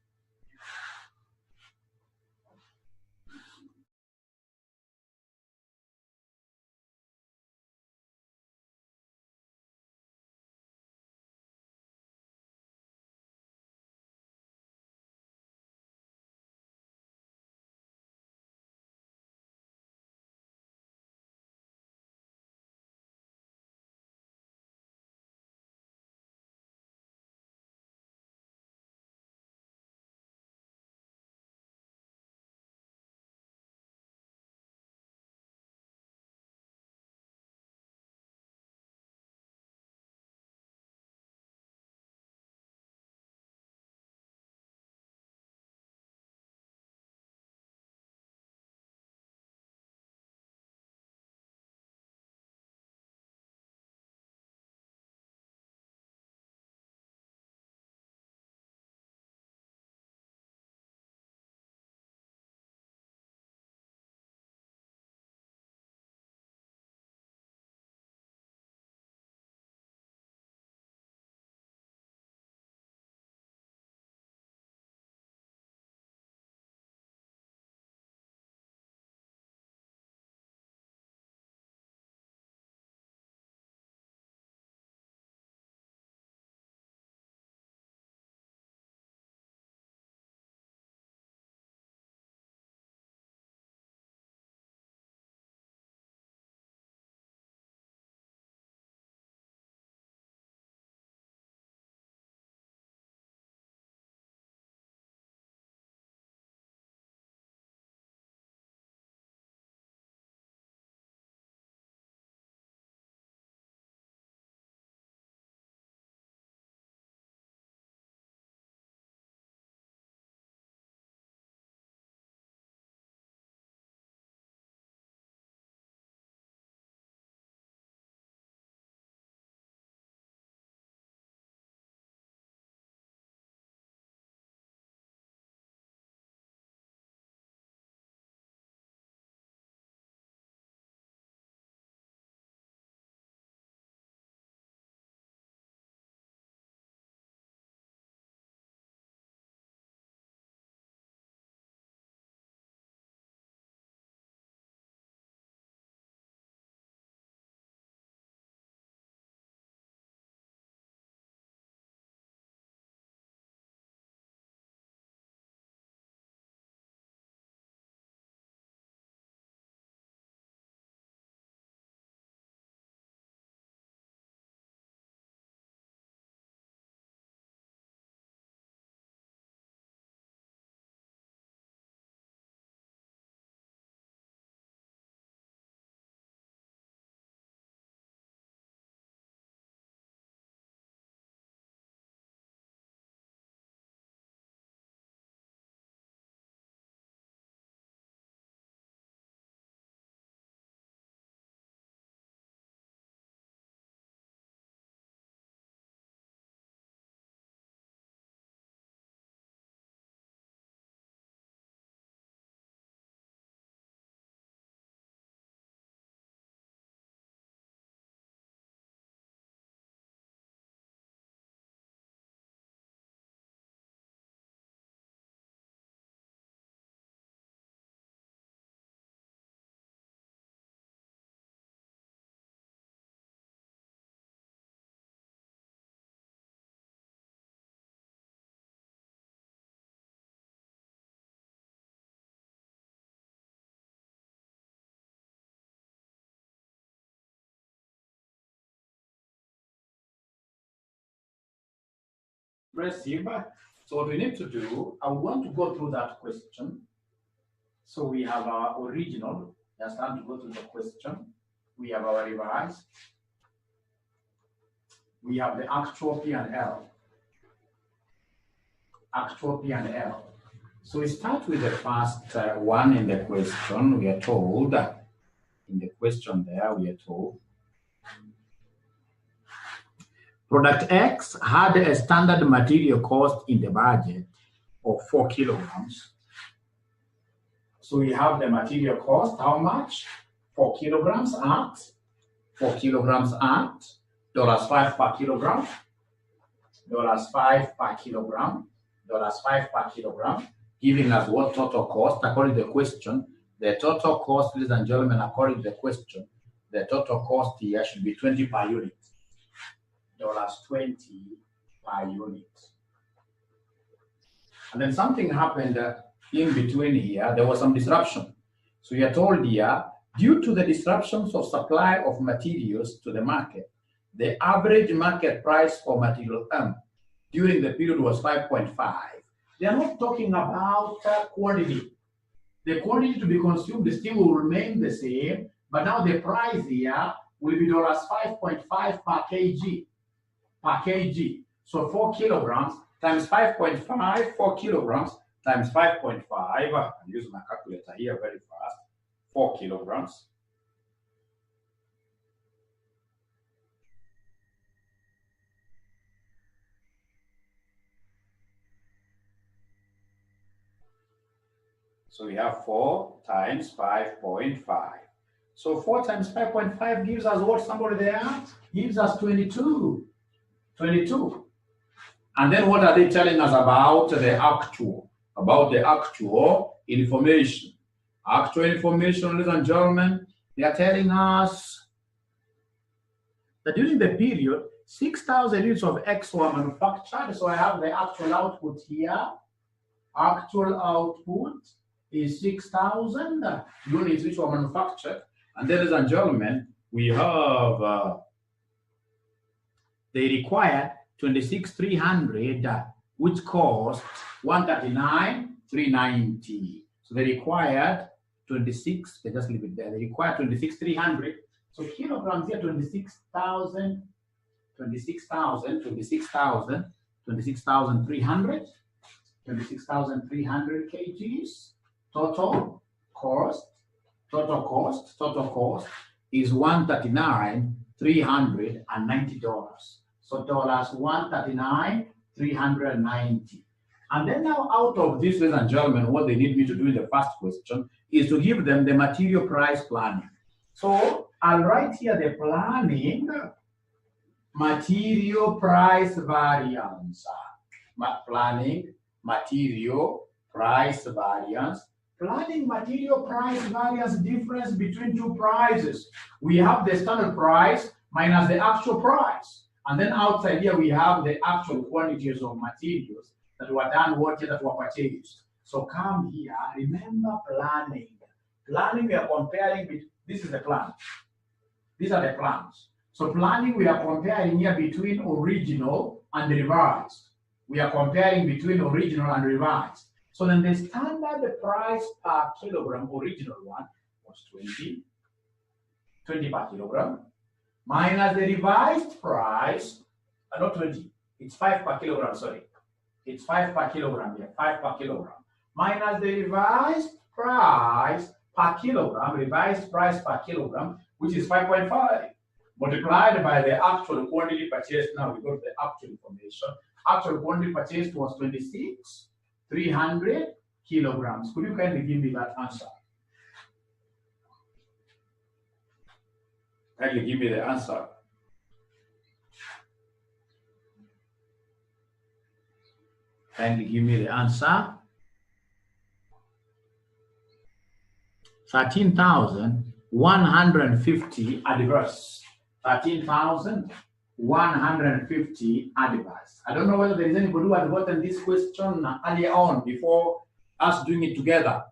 Impressive. So what we need to do, I want to go through that question. So we have our original, just time to go through the question. We have our revised. We have the actual P&L. Actual P&L. So we start with the first one in the question. We are told, in the question there, we are told, Product X had a standard material cost in the budget of 4 kilograms. So we have the material cost, how much? 4 kilograms at $5 per kilogram, $5 per kilogram, $5 per kilogram, giving us what total cost according to the question. The total cost, ladies and gentlemen, according to the question, the total cost here should be 20 per unit. $20 per unit. And then something happened in between here. There was some disruption. So we are told here, due to the disruptions of supply of materials to the market, the average market price for material M during the period was 5.5. They are not talking about quantity. The quantity to be consumed still will remain the same, but now the price here will be $5.5 per kg. So 4 kilograms times 5.5, 4 kilograms times 5.5. I'll use my calculator here very fast. 4 kilograms. So we have 4 times 5.5. So 4 times 5.5 gives us what, somebody there? Gives us 22. 22. And then what are they telling us about the actual? About the actual information. Actual information, ladies and gentlemen, they are telling us that during the period, 6,000 units of X were manufactured. So I have the actual output here. Actual output is 6,000 units which were manufactured. And then, ladies and gentlemen, we have they required 26,300, which cost 139,390. So they required 26. They just leave it there. They required 26,300. So kilograms here 26,000, 26,000, 26,000, 26,300, 26,300 kgs. Total cost is $139,390. So $139,390. And then now out of this, ladies and gentlemen, what they need me to do in the first question is to give them the material price planning. So I'll write here the planning material price variance. Planning material price variance. Planning material price variance difference between two prices. We have the standard price minus the actual price. And then outside here, we have the actual quantities of materials that were done, that were purchased. So come here, remember planning. Planning, we are comparing with, this is the plan. These are the plans. So planning, we are comparing here between original and revised. We are comparing between original and revised. So then the standard price per kilogram, original one, was 20 per kilogram, minus the revised price, not 20, it's 5 per kilogram, sorry. It's 5 per kilogram here, 5 per kilogram, minus the revised price per kilogram, which is 5.5, multiplied by the actual quantity purchased. Now we go to the actual information. Actual quantity purchased was 26,300 kilograms. Could you kindly give me that answer? Kindly give me the answer. Kindly give me the answer. 13,150 adverse. 13,150 adverse. I don't know whether there is anybody who had gotten this question earlier on before us doing it together.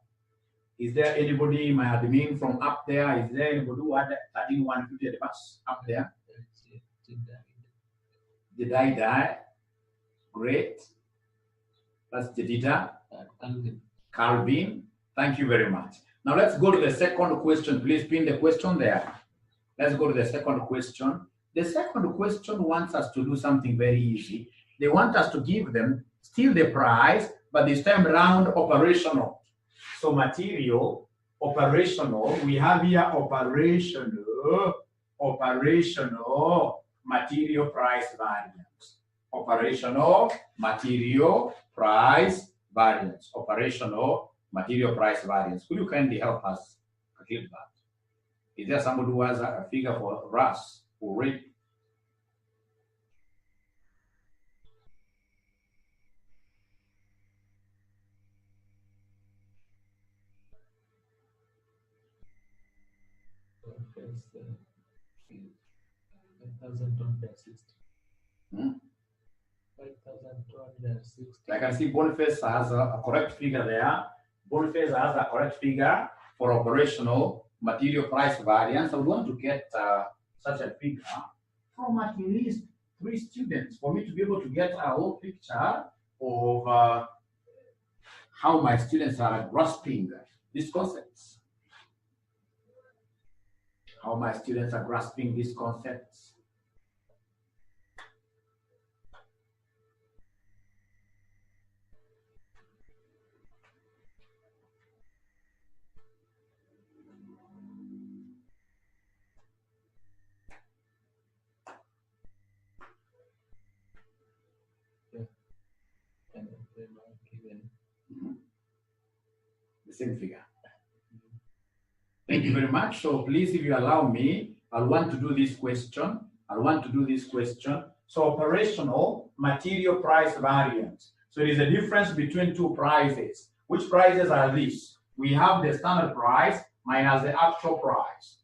Is there anybody, my admin, from up there? Is there anybody who had 13,150 adverse up there? Did I die? Great. That's Jedita. Calvin. Thank you very much. Now let's go to the second question. Please pin the question there. Let's go to the second question. The second question wants us to do something very easy. They want us to give them still the price, but this time round operational. So material, operational. We have here operational. material price variance. Operational material price variance. Operational material price variance. Could you kindly help us calculate that? Is there somebody who has a figure for us already? It's 5,260. 5,260. I can see Boniface has a correct figure there. Boniface has a correct figure for operational material price variance. I would want to get such a figure from at least 3 students for me to be able to get a whole picture of how my students are grasping these concepts. How my students are grasping these concepts. The same figure. Thank you very much. So please, if you allow me, I want to do this question. So operational material price variance. So there is a difference between two prices. Which prices are these? We have the standard price minus the actual price.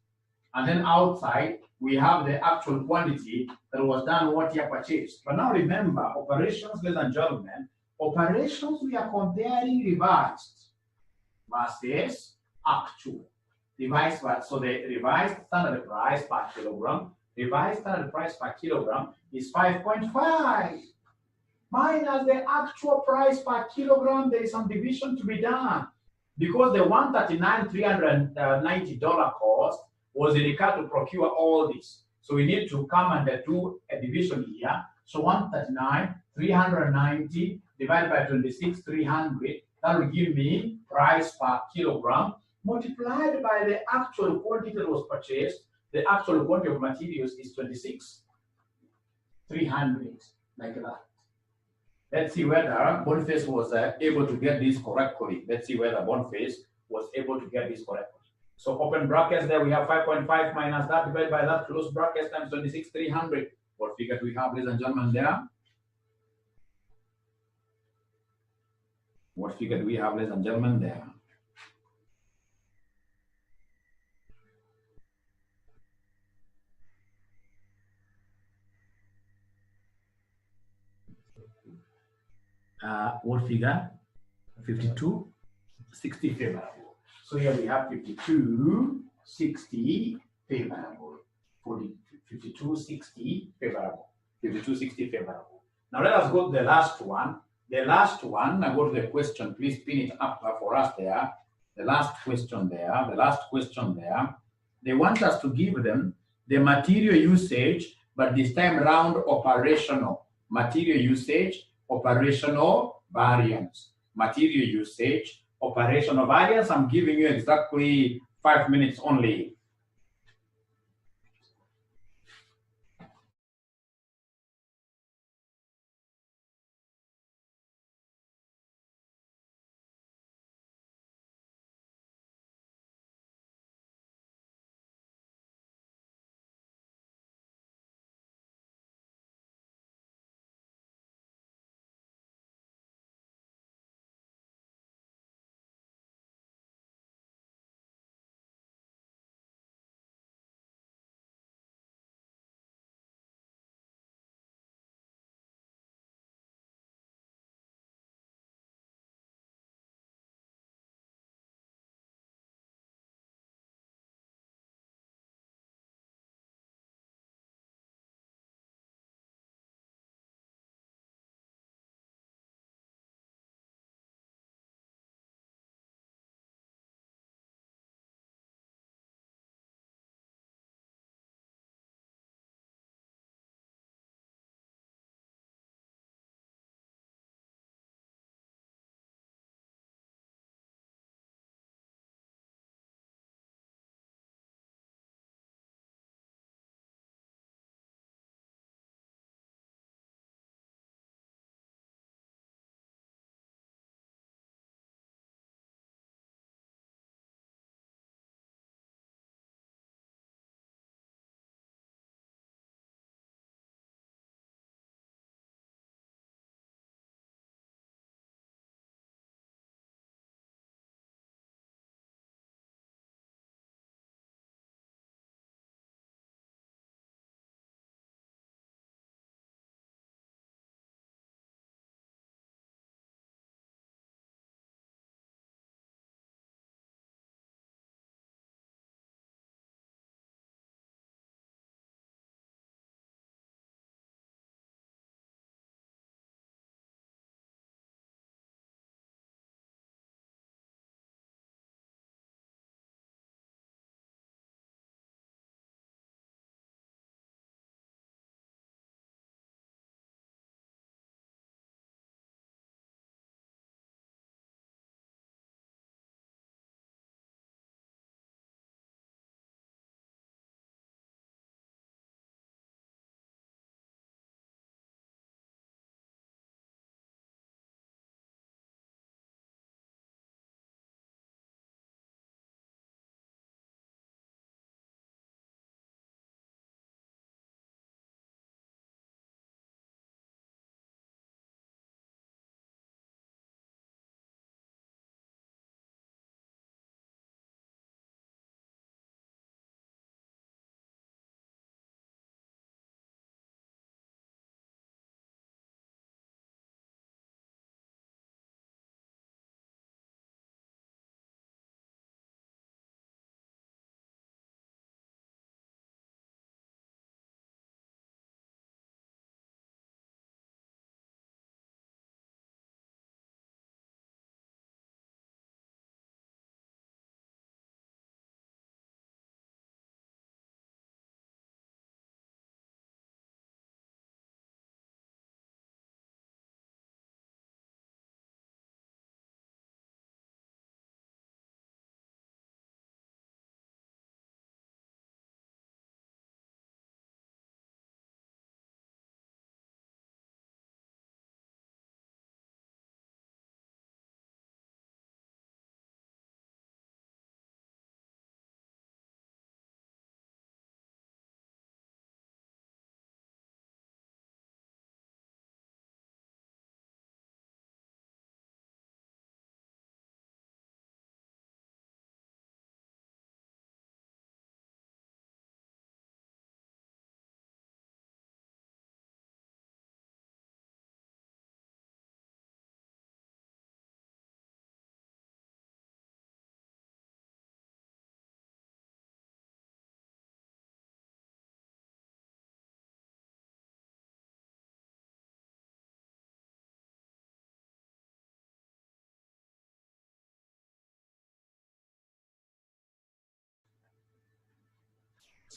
And then outside, we have the actual quantity that was done what year purchased. But now remember, operations, ladies and gentlemen, operations, we are comparing revised versus actual. Revised, so the revised standard price per kilogram, revised standard price per kilogram is 5.5 minus the actual price per kilogram. There is some division to be done because the $139,390 cost was incurred to procure all this. So we need to come and do a division here. So 139,390 divided by 26,300, that will give me price per kilogram multiplied by the actual quantity that was purchased. The actual quantity of materials is 26,300, like that. Let's see whether Boniface was able to get this correctly. So open brackets there, we have 5.5 minus that divided by that, close brackets times 26,300. What figure do we have, ladies and gentlemen, there? What figure do we have, ladies and gentlemen, there? What figure? 5260 favorable. So here we have 5260 favorable. 5260 favorable. 5260 favorable. Now let us go to the last one. Now go to the question. Please pin it up for us there. The last question there. They want us to give them the material usage, but this time round operational. Material usage, operational variance. Material usage, operational variance. I'm giving you exactly 5 minutes only.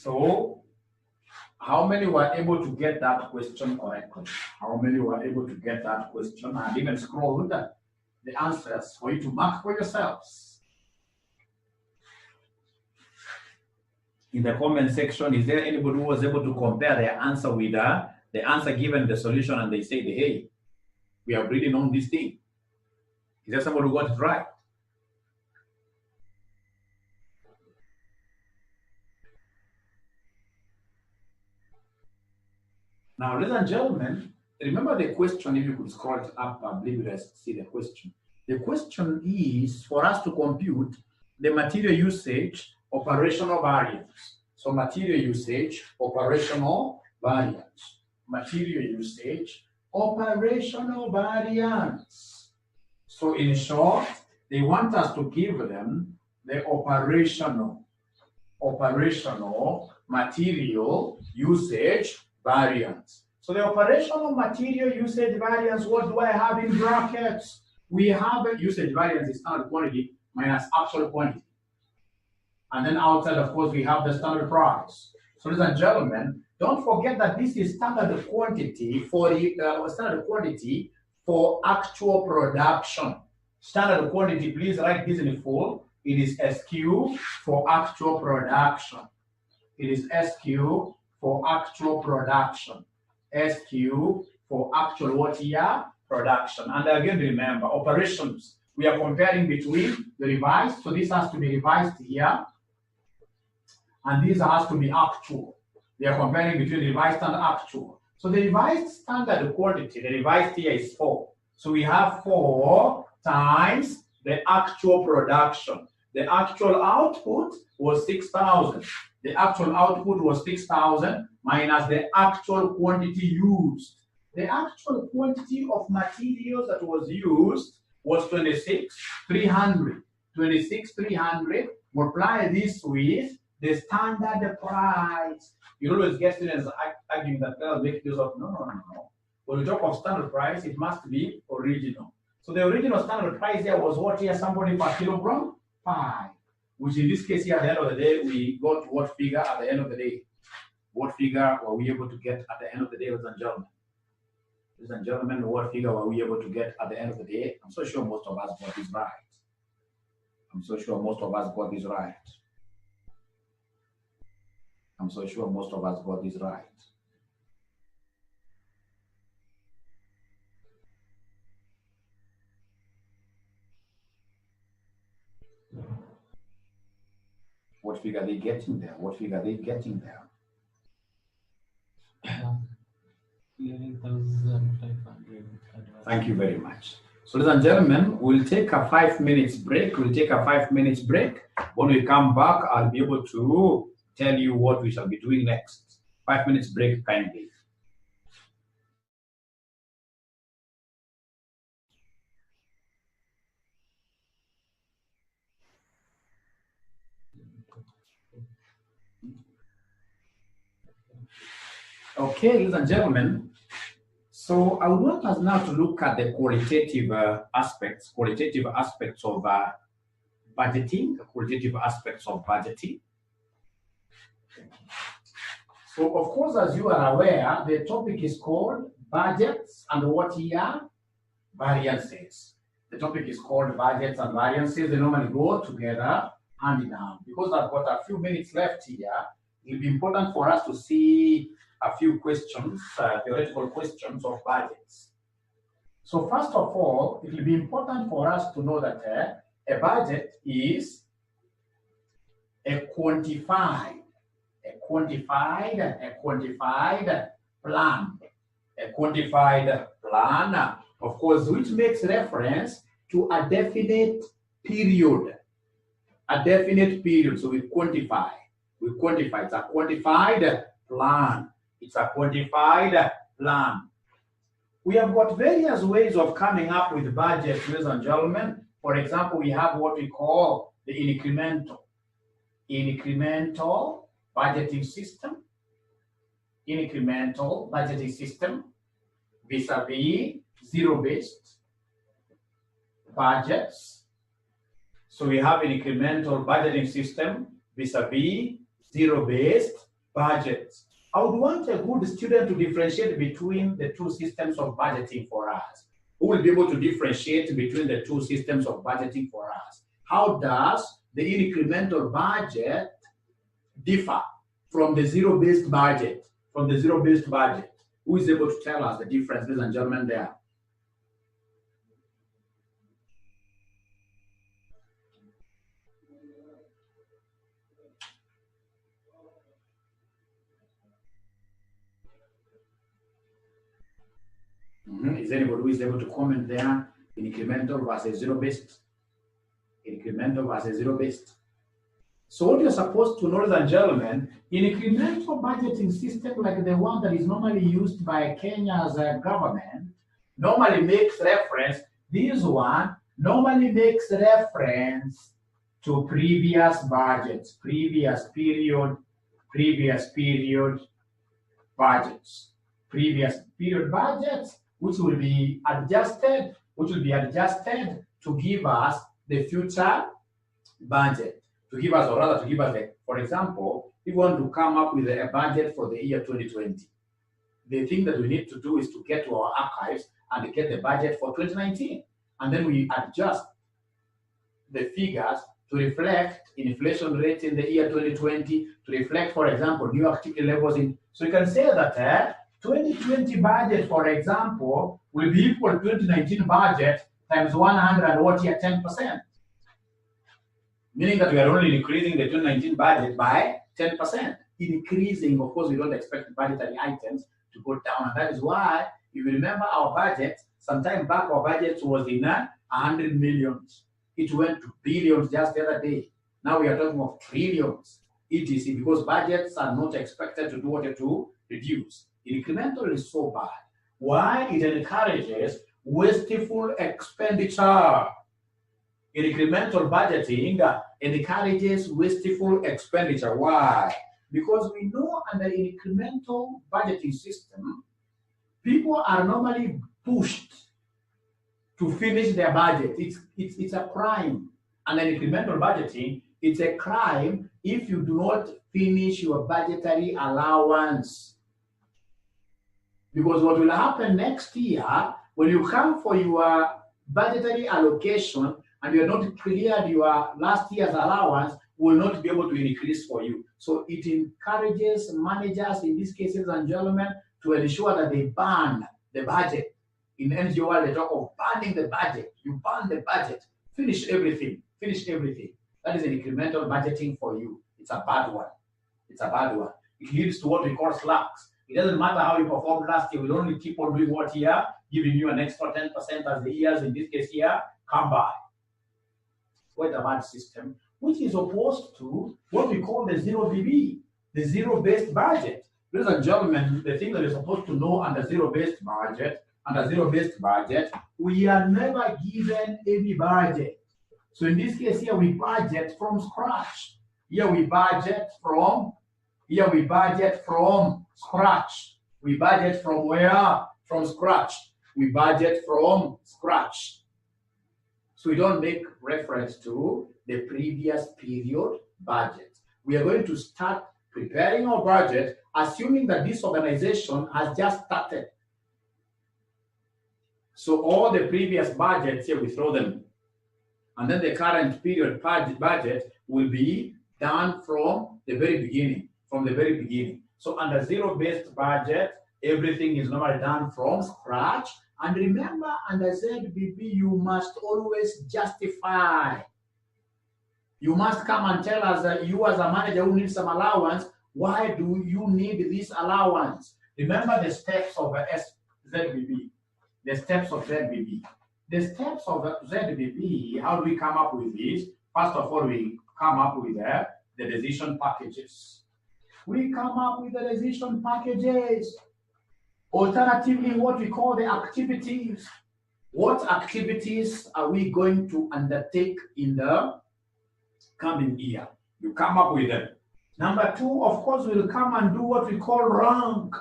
So, how many were able to get that question correctly? How many were able to get that question and even scroll the answers for you to mark for yourselves? In the comment section, is there anybody who was able to compare their answer with the answer given the solution and they said, hey, we are reading on this thing? Is there somebody who got it right? Now, ladies and gentlemen, remember the question, if you could scroll it up, I believe you guys see the question. The question is for us to compute the material usage operational variance. So material usage, operational variance. Material usage, operational variance. So in short, they want us to give them the operational material usage variance. So the operational material usage variance, what do I have in brackets? We have a usage variance is standard quantity minus actual quantity. And then outside, of course, we have the standard price. So ladies and gentlemen, don't forget that this is standard quantity for actual production. Standard quantity, please write this in full. It is SQ for actual production. It is SQ for actual production. SQ for actual what year? Production. And again, remember, operations. We are comparing between the revised. So this has to be revised here. And this has to be actual. We are comparing between revised and actual. So the revised standard quantity, the revised here is 4. So we have 4 times the actual production. The actual output was 6,000. The actual output was 6,000 minus the actual quantity used. The actual quantity of materials that was used was 26,300. 26,300, multiply this with the standard price. You always get students arguing that they'll make use of no. When we talk of standard price, it must be original. So the original standard price here was what here? Somebody per kilogram? 5. Which in this case here, at the end of the day, we got what figure at the end of the day? What figure were we able to get at the end of the day, ladies and gentlemen? Ladies and gentlemen, what figure were we able to get at the end of the day? I'm so sure most of us got this right. I'm so sure most of us got this right. I'm so sure most of us got this right. What figure are they getting there? What figure are they getting there? 11,500. Thank you very much. So, ladies and gentlemen, we'll take a 5 minutes break. We'll take a 5 minutes break. When we come back, I'll be able to tell you what we shall be doing next. 5 minutes break, kindly. Okay, ladies and gentlemen, so I would want us now to look at the qualitative aspects of budgeting, So, of course, as you are aware, the topic is called budgets and what here? Variances. The topic is called budgets and variances. They normally go together hand in hand. Because I've got a few minutes left here, it will be important for us to see a few questions, theoretical questions of budgets. So first of all, it will be important for us to know that a budget is a quantified plan. A quantified plan, of course, which makes reference to a definite period. A definite period. So we quantify. It's a quantified plan. It's a quantified plan. We have got various ways of coming up with budgets, ladies and gentlemen. For example, we have what we call the incremental budgeting system. Incremental budgeting system vis-a-vis zero-based budgets. So we have an incremental budgeting system vis-a-vis zero-based budgets. I would want a good student to differentiate between the two systems of budgeting for us. Who will be able to differentiate between the two systems of budgeting for us? How does the incremental budget differ from the zero-based budget? From the zero-based budget, who is able to tell us the difference, ladies and gentlemen, there? Is anybody who is able to comment there? Incremental versus zero-based. Incremental versus zero-based. So what you're supposed to know, ladies and gentlemen, incremental budgeting system like the one that is normally used by Kenya's government normally makes reference, this one normally makes reference to previous budgets, previous period budgets, which will be adjusted to give us the future budget. To give us, for example, if we want to come up with a budget for the year 2020, the thing that we need to do is to get to our archives and get the budget for 2019. And then we adjust the figures to reflect inflation rate in the year 2020, to reflect, for example, new activity levels in. So you can say that 2020 budget, for example, will be equal to 2019 budget times 10%. Meaning that we are only increasing the 2019 budget by 10%. Increasing, of course, we don't expect budgetary items to go down. And that is why, if you remember our budget, sometime back our budget was in 100 millions. It went to billions just the other day. Now we are talking of trillions, etc. Because budgets are not expected to do what to reduce. Incremental is so bad. Why? It encourages wasteful expenditure. Incremental budgeting encourages wasteful expenditure. Why? Because we know under incremental budgeting system, people are normally pushed to finish their budget. It's a crime. Under incremental budgeting, it's a crime if you do not finish your budgetary allowance. Because what will happen next year, when you come for your budgetary allocation, and you are not cleared your last year's allowance, will not be able to increase for you. So it encourages managers, in these cases and gentlemen, to ensure that they burn the budget. In NGO world, they talk of burning the budget. You burn the budget, finish everything. That is an incremental budgeting for you. It's a bad one. It leads to what we call slacks. It doesn't matter how you performed last year, we'll only keep on doing what here, giving you an extra 10% as the years, in this case here, come by. Quite a bad system, which is opposed to what we call the zero BB, the zero-based budget. Ladies and gentlemen, the thing that you're supposed to know under zero-based budget, we are never given any budget. So in this case here, we budget from scratch. Here we budget from scratch. We budget from where? From scratch. We budget from scratch. So we don't make reference to the previous period budget. We are going to start preparing our budget, assuming that this organization has just started. So all the previous budgets here, we throw them. And then the current period budget will be done from the very beginning. So under zero-based budget, everything is normally done from scratch. And remember, under ZBB, you must always justify. You must come and tell us that you as a manager who needs some allowance, why do you need this allowance? Remember the steps of ZBB. The steps of ZBB. How do we come up with this? First of all, we come up with the decision packages. Alternatively, what we call the activities. What activities are we going to undertake in the coming year? You come up with them. Number two, of course, we'll come and do what we call rank.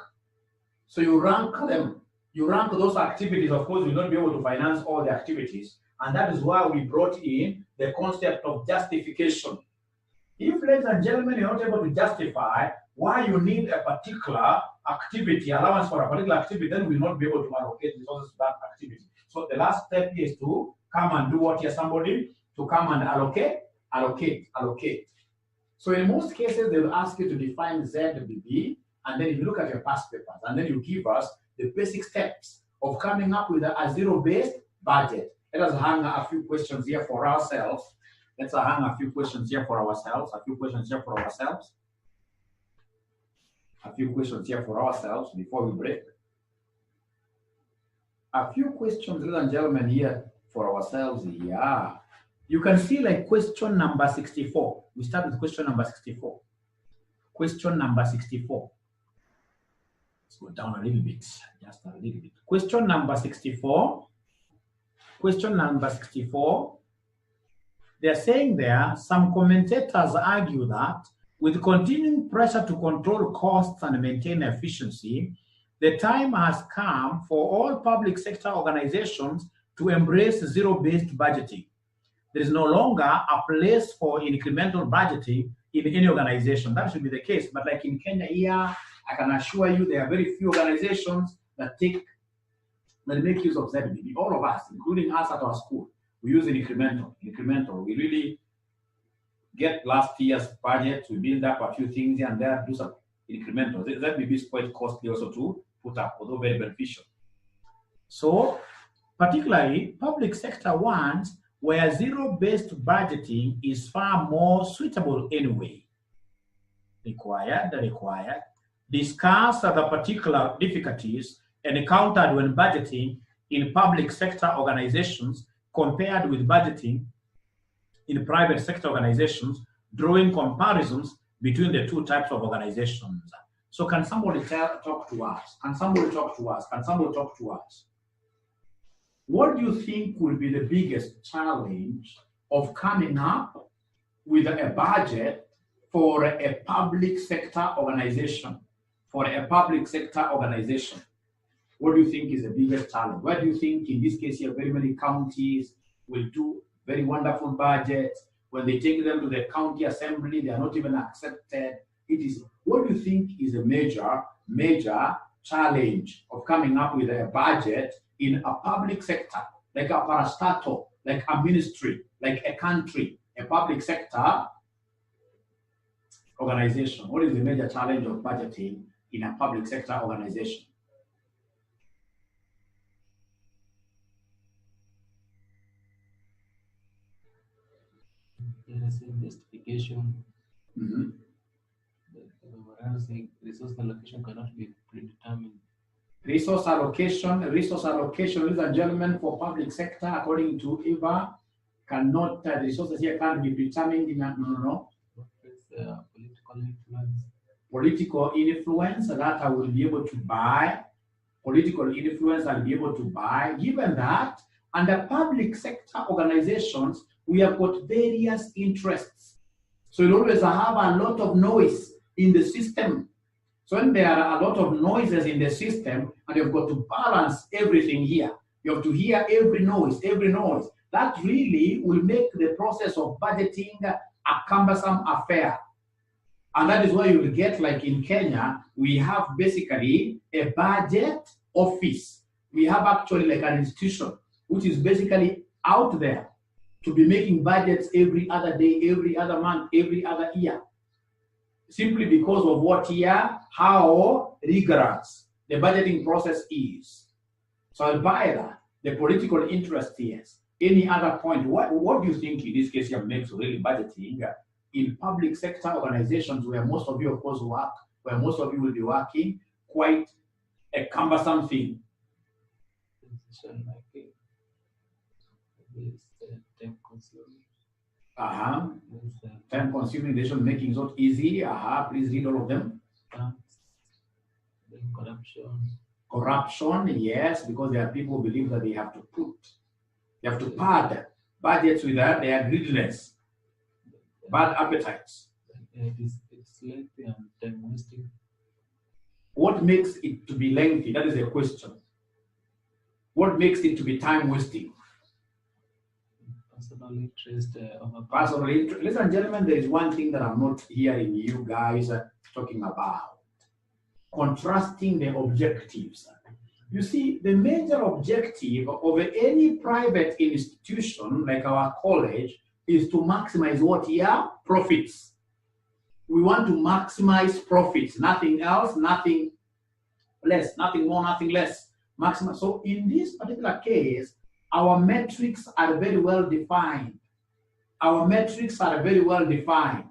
So you rank them. You rank those activities. Of course, you'll not be able to finance all the activities. And that is why we brought in the concept of justification. If, ladies and gentlemen, you're not able to justify, why you need a particular activity, allowance for a particular activity, then we will not be able to allocate resources to that activity. So the last step is to come and do what here, somebody, to come and allocate. So in most cases, they will ask you to define ZBB, and then if you look at your past papers, and then you give us the basic steps of coming up with a zero-based budget. Let us hang a few questions here for ourselves. Let's hang a few questions here for ourselves, a few questions here for ourselves. A few questions here for ourselves before we break. A few questions, ladies and gentlemen, here for ourselves. Yeah. You can see like question number 64. We start with question number 64. Question number 64. Let's go down a little bit, just a little bit. Question number 64. Question number 64. They're saying there, some commentators argue that with continuing pressure to control costs and maintain efficiency, the time has come for all public sector organizations to embrace zero-based budgeting. There is no longer a place for incremental budgeting in any organization. That should be the case. But like in Kenya here, I can assure you there are very few organizations that make use of ZBB. All of us, including us at our school, we use incremental. We really get last year's budget, we build up a few things here and there, do some incremental. ZBB is quite costly also to put up, although very beneficial. So, particularly public sector ones, where zero-based budgeting is far more suitable anyway. Required. Discuss the particular difficulties encountered when budgeting in public sector organizations compared with budgeting in private sector organizations, drawing comparisons between the two types of organizations. So can somebody talk to us? Can somebody talk to us? What do you think will be the biggest challenge of coming up with a budget for a public sector organization? What do you think is the biggest challenge? Where do you think, in this case here, very many counties will do very wonderful budgets? When they take them to the county assembly, they are not even accepted. What do you think is a major challenge of coming up with a budget in a public sector, like a parastatal, like a ministry, like a country, a public sector organization? What is the major challenge of budgeting in a public sector organization? There is investigation. Resource allocation cannot be predetermined. Resource allocation, ladies and gentlemen, for public sector, according to EVA, the resources here can't be determined in a, no. Political influence. Political influence that I will be able to buy. Given that, under public sector organizations, we have got various interests. So you always have a lot of noise in the system. So when there are a lot of noises in the system, and you've got to balance everything here, you have to hear every noise. That really will make the process of budgeting a cumbersome affair. And that is why you will get, like in Kenya, we have basically a budget office. We have actually like an institution, which is basically out there to be making budgets every other day, every other month, every other year. Simply because of how rigorous the budgeting process is. So I'll buy that. The political interest, yes. Any other point? What do you think in this case here makes really budgeting in public sector organizations where most of you, of course, work, where most of you will be working, quite a cumbersome thing? Time consuming. Time consuming, decision making is not easy. Please read all of them. Corruption, yes, because there are people who believe that they have to pad budgets with their greediness, bad appetites. It's lengthy and time wasting. What makes it to be lengthy? That is a question. What makes it to be time wasting? Personal personal interest over personal interest. Ladies and gentlemen, there is one thing that I'm not hearing you guys talking about. Contrasting the objectives. You see, the major objective of any private institution like our college is to maximize what here? Profits. We want to maximize profits, nothing else, nothing less, nothing more, nothing less. Maximum. So in this particular case, our metrics are very well defined. Our metrics are very well defined.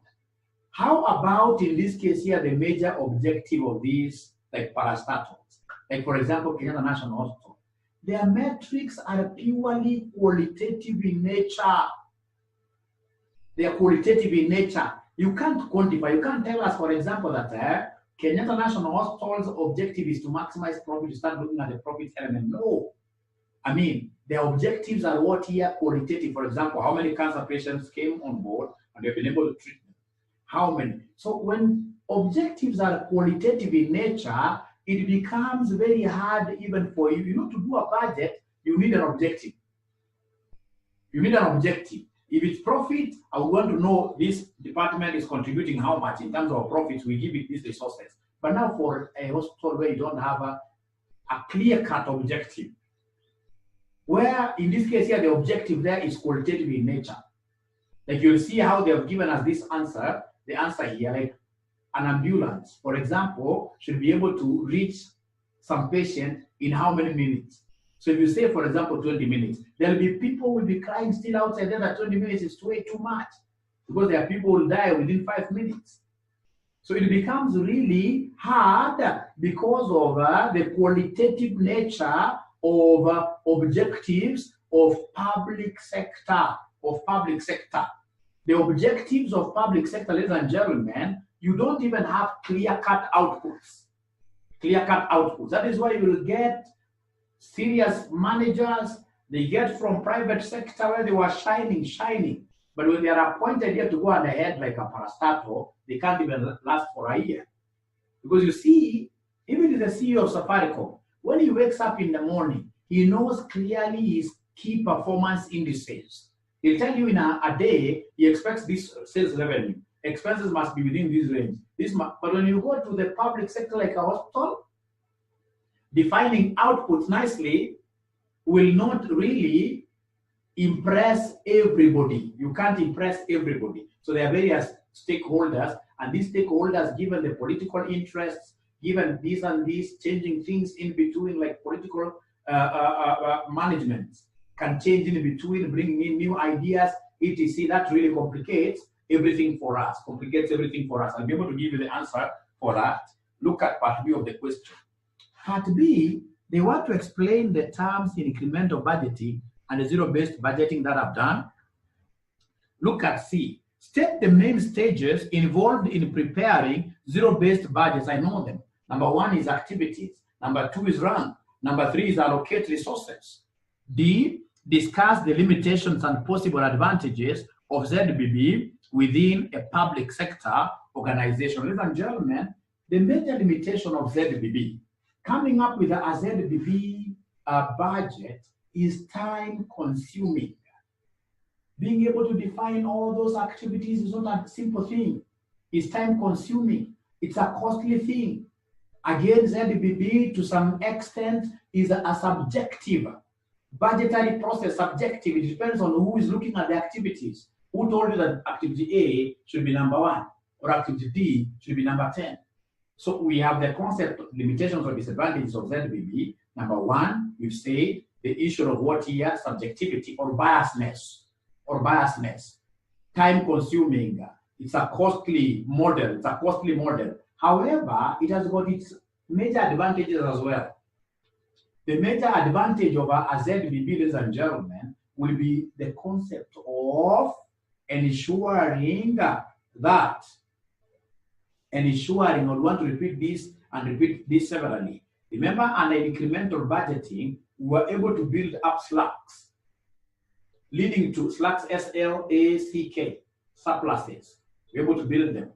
How about in this case here, the major objective of these, like parastatals? Like for example, Kenyatta National Hospital. Their metrics are purely qualitative in nature. They are qualitative in nature. You can't quantify, you can't tell us, for example, that Kenyatta National Hospital's objective is to maximize profit, to start looking at the profit element. No. I mean, their objectives are what here? Qualitative. For example, how many cancer patients came on board and they've been able to treat them? How many? So when objectives are qualitative in nature, it becomes very hard even for you. You know, to do a budget, you need an objective. You need an objective. If it's profit, I want to know this department is contributing how much in terms of profits, we give it these resources. But now for a hospital where you don't have a clear-cut objective, where in this case here, the objective there is qualitative in nature. Like you'll see how they have given us this answer, the answer here, like an ambulance, for example, should be able to reach some patient in how many minutes? So if you say, for example, 20 minutes, there'll be people who will be crying still outside there that 20 minutes is way too much because there are people who will die within 5 minutes. So it becomes really hard because of the qualitative nature of objectives of public sector, The objectives of public sector, ladies and gentlemen, you don't even have clear-cut outputs. That is why you will get serious managers, they get from private sector where they were shining. But when they are appointed here to go on ahead like a parastatal, they can't even last for a year. Because you see, even the CEO of Safaricom, when he wakes up in the morning, he knows clearly his key performance indices. He'll tell you in a day, he expects this sales revenue. Expenses must be within this range. But when you go to the public sector like a hospital, defining outputs nicely will not really impress everybody. You can't impress everybody. So there are various stakeholders, and these stakeholders, given the political interests, given this and this, changing things in between, like political management can change in between, bringing in new ideas, etc. That really complicates everything for us, I'll be able to give you the answer for that. Look at part B of the question. Part B, they want to explain the terms in incremental budgeting and the zero-based budgeting that I've done. Look at C. State the main stages involved in preparing zero-based budgets. I know them. Number 1 is activities. Number 2 is rank. Number 3 is allocate resources. D, discuss the limitations and possible advantages of ZBB within a public sector organization. Ladies and gentlemen, the major limitation of ZBB, coming up with a ZBB budget, is time consuming. Being able to define all those activities is not a simple thing. It's time consuming. It's a costly thing. Again, ZBB to some extent is a subjective budgetary process, subjective. It depends on who is looking at the activities. Who told you that activity A should be number 1 or activity D should be number 10? So we have the concept of limitations or disadvantages of ZBB. Number 1, we've said the issue of what here, subjectivity or biasness. Time consuming. It's a costly model. However, it has got its major advantages as well. The major advantage of a ZBB, ladies and gentlemen, will be the concept of ensuring that, I want to repeat this and repeat this severally. Remember, under incremental budgeting, we were able to build up slacks, leading to slacks, SLACK, surpluses. We're able to build them,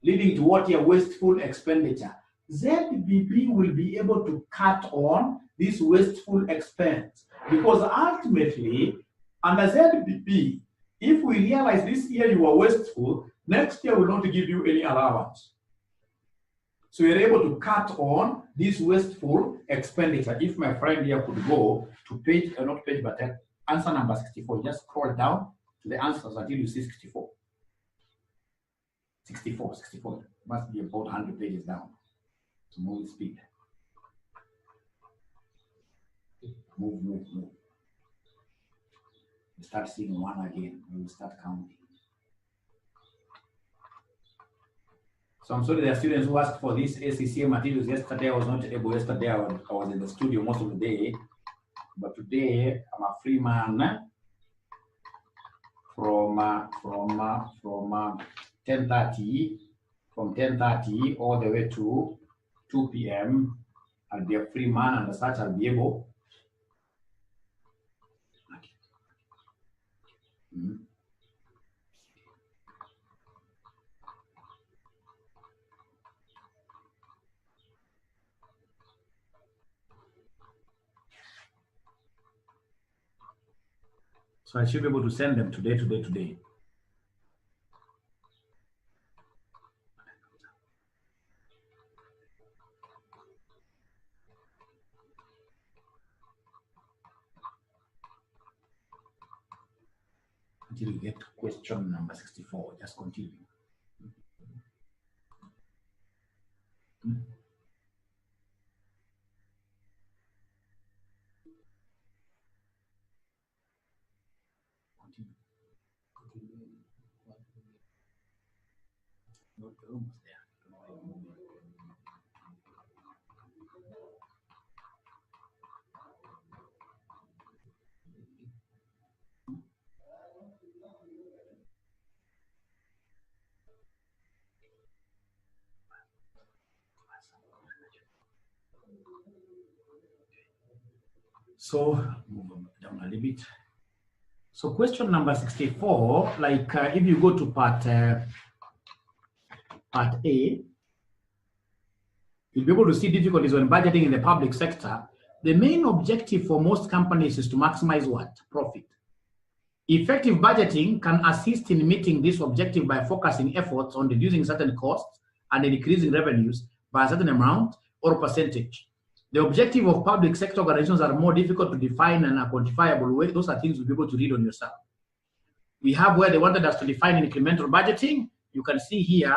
leading to what here, wasteful expenditure. ZBB will be able to cut on this wasteful expense because ultimately, under ZBB, If we realize this year you are wasteful, next year we'll not give you any allowance. So you're able to cut on this wasteful expenditure. If my friend here could go to page, not page, but answer number 64, just scroll down to the answers until you see 64. 64, 64. Must be about 100 pages down. So move speed. Move, move, move. You start seeing one again. We will start counting. So I'm sorry there are students who asked for this 𝑠𝑒𝑐 materials yesterday. I was not able yesterday. I was in the studio most of the day. But today I'm a free man from 10:30 all the way to 2 p.m. I'll be a free man, and as such I'll be able. So I should be able to send them today. Until you get to question number 64, just continue. Almost there. So move down a little bit. So question number 64, like if you go to part A, you'll be able to see difficulties when budgeting in the public sector. The main objective for most companies is to maximize what? Profit. Effective budgeting can assist in meeting this objective by focusing efforts on reducing certain costs and increasing revenues by a certain amount or percentage. The objective of public sector organizations are more difficult to define and are quantifiable way. Those are things you'll be able to read on yourself. We have where they wanted us to define incremental budgeting. You can see here,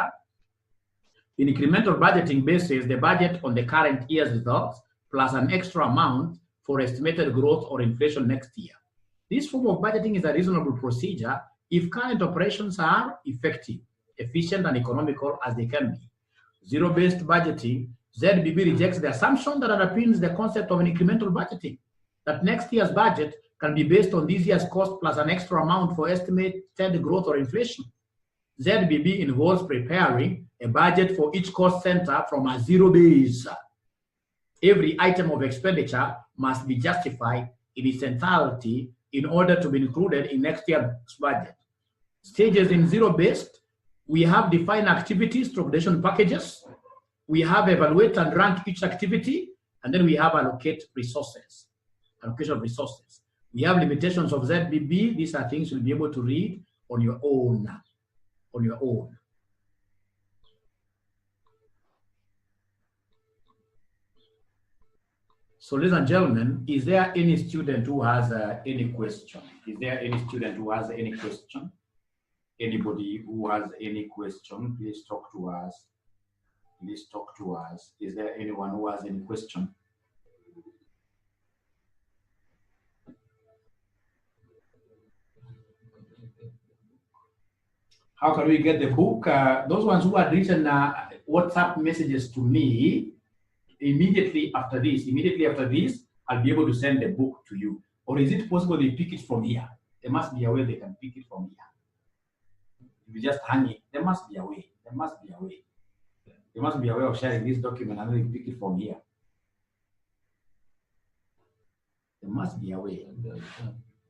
in incremental budgeting basis, the budget on the current year's results plus an extra amount for estimated growth or inflation next year. This form of budgeting is a reasonable procedure if current operations are effective, efficient, and economical as they can be. Zero-based budgeting, ZBB rejects the assumption that underpins the concept of an incremental budgeting, that next year's budget can be based on this year's cost plus an extra amount for estimated growth or inflation. ZBB involves preparing a budget for each cost center from a zero base. Every item of expenditure must be justified in its entirety in order to be included in next year's budget. Stages in zero-based, we have defined activities through accommodation packages. We have evaluate and rank each activity, and then we have allocate resources, allocation of resources. We have limitations of ZBB. These are things you'll be able to read on your own. So, ladies and gentlemen, is there any student who has any question? Is there any student who has any question? Anybody who has any question, please talk to us. Please talk to us. Is there anyone who has any question? How can we get the book? Those ones who had written WhatsApp messages to me, immediately after this, I'll be able to send the book to you. Or is it possible they pick it from here? There must be a way they can pick it from here. If you just hang it, there must be a way. There must be a way. There must be a way of sharing this document and then pick it from here. There must be a way.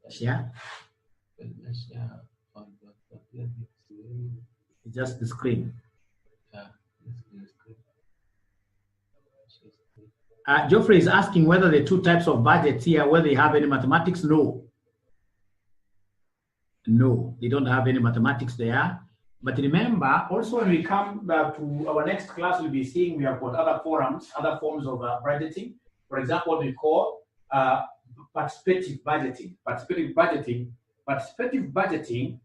Share? Just the screen. Geoffrey is asking whether the two types of budgets here, whether they have any mathematics. No. No, they don't have any mathematics there. But remember, also when we come back to our next class, we'll be seeing we have got other forms, other forms of budgeting. For example, what we call participative budgeting. Participative budgeting,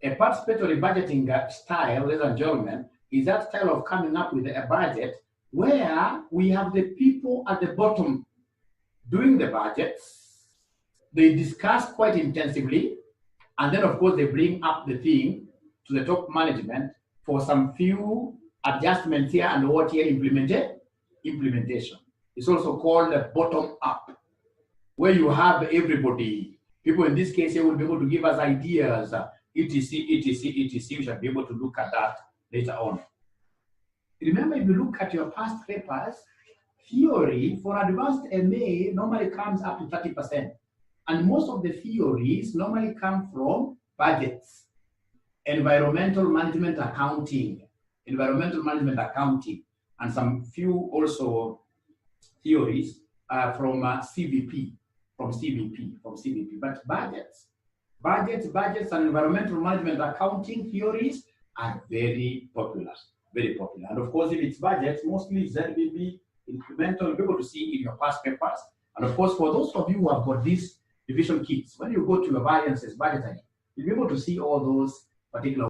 a participatory budgeting style, ladies and gentlemen, is that style of coming up with a budget where we have the people at the bottom doing the budgets. They discuss quite intensively, and then of course they bring up the thing to the top management for some few adjustments here and what here implementation. It's also called the bottom up, where you have everybody. People in this case here will be able to give us ideas, etc., etc., etc. We shall be able to look at that later on. Remember, if you look at your past papers, theory for advanced MA normally comes up to 30%. And most of the theories normally come from budgets, environmental management accounting, and some few also theories from CVP. But budgets and environmental management accounting theories are very popular. And of course, if it's budgets, mostly it's ZBB, incremental, you'll be able to see in your past papers. And of course, for those of you who have got these revision kits, when you go to your variances budgetary, you'll be able to see all those particular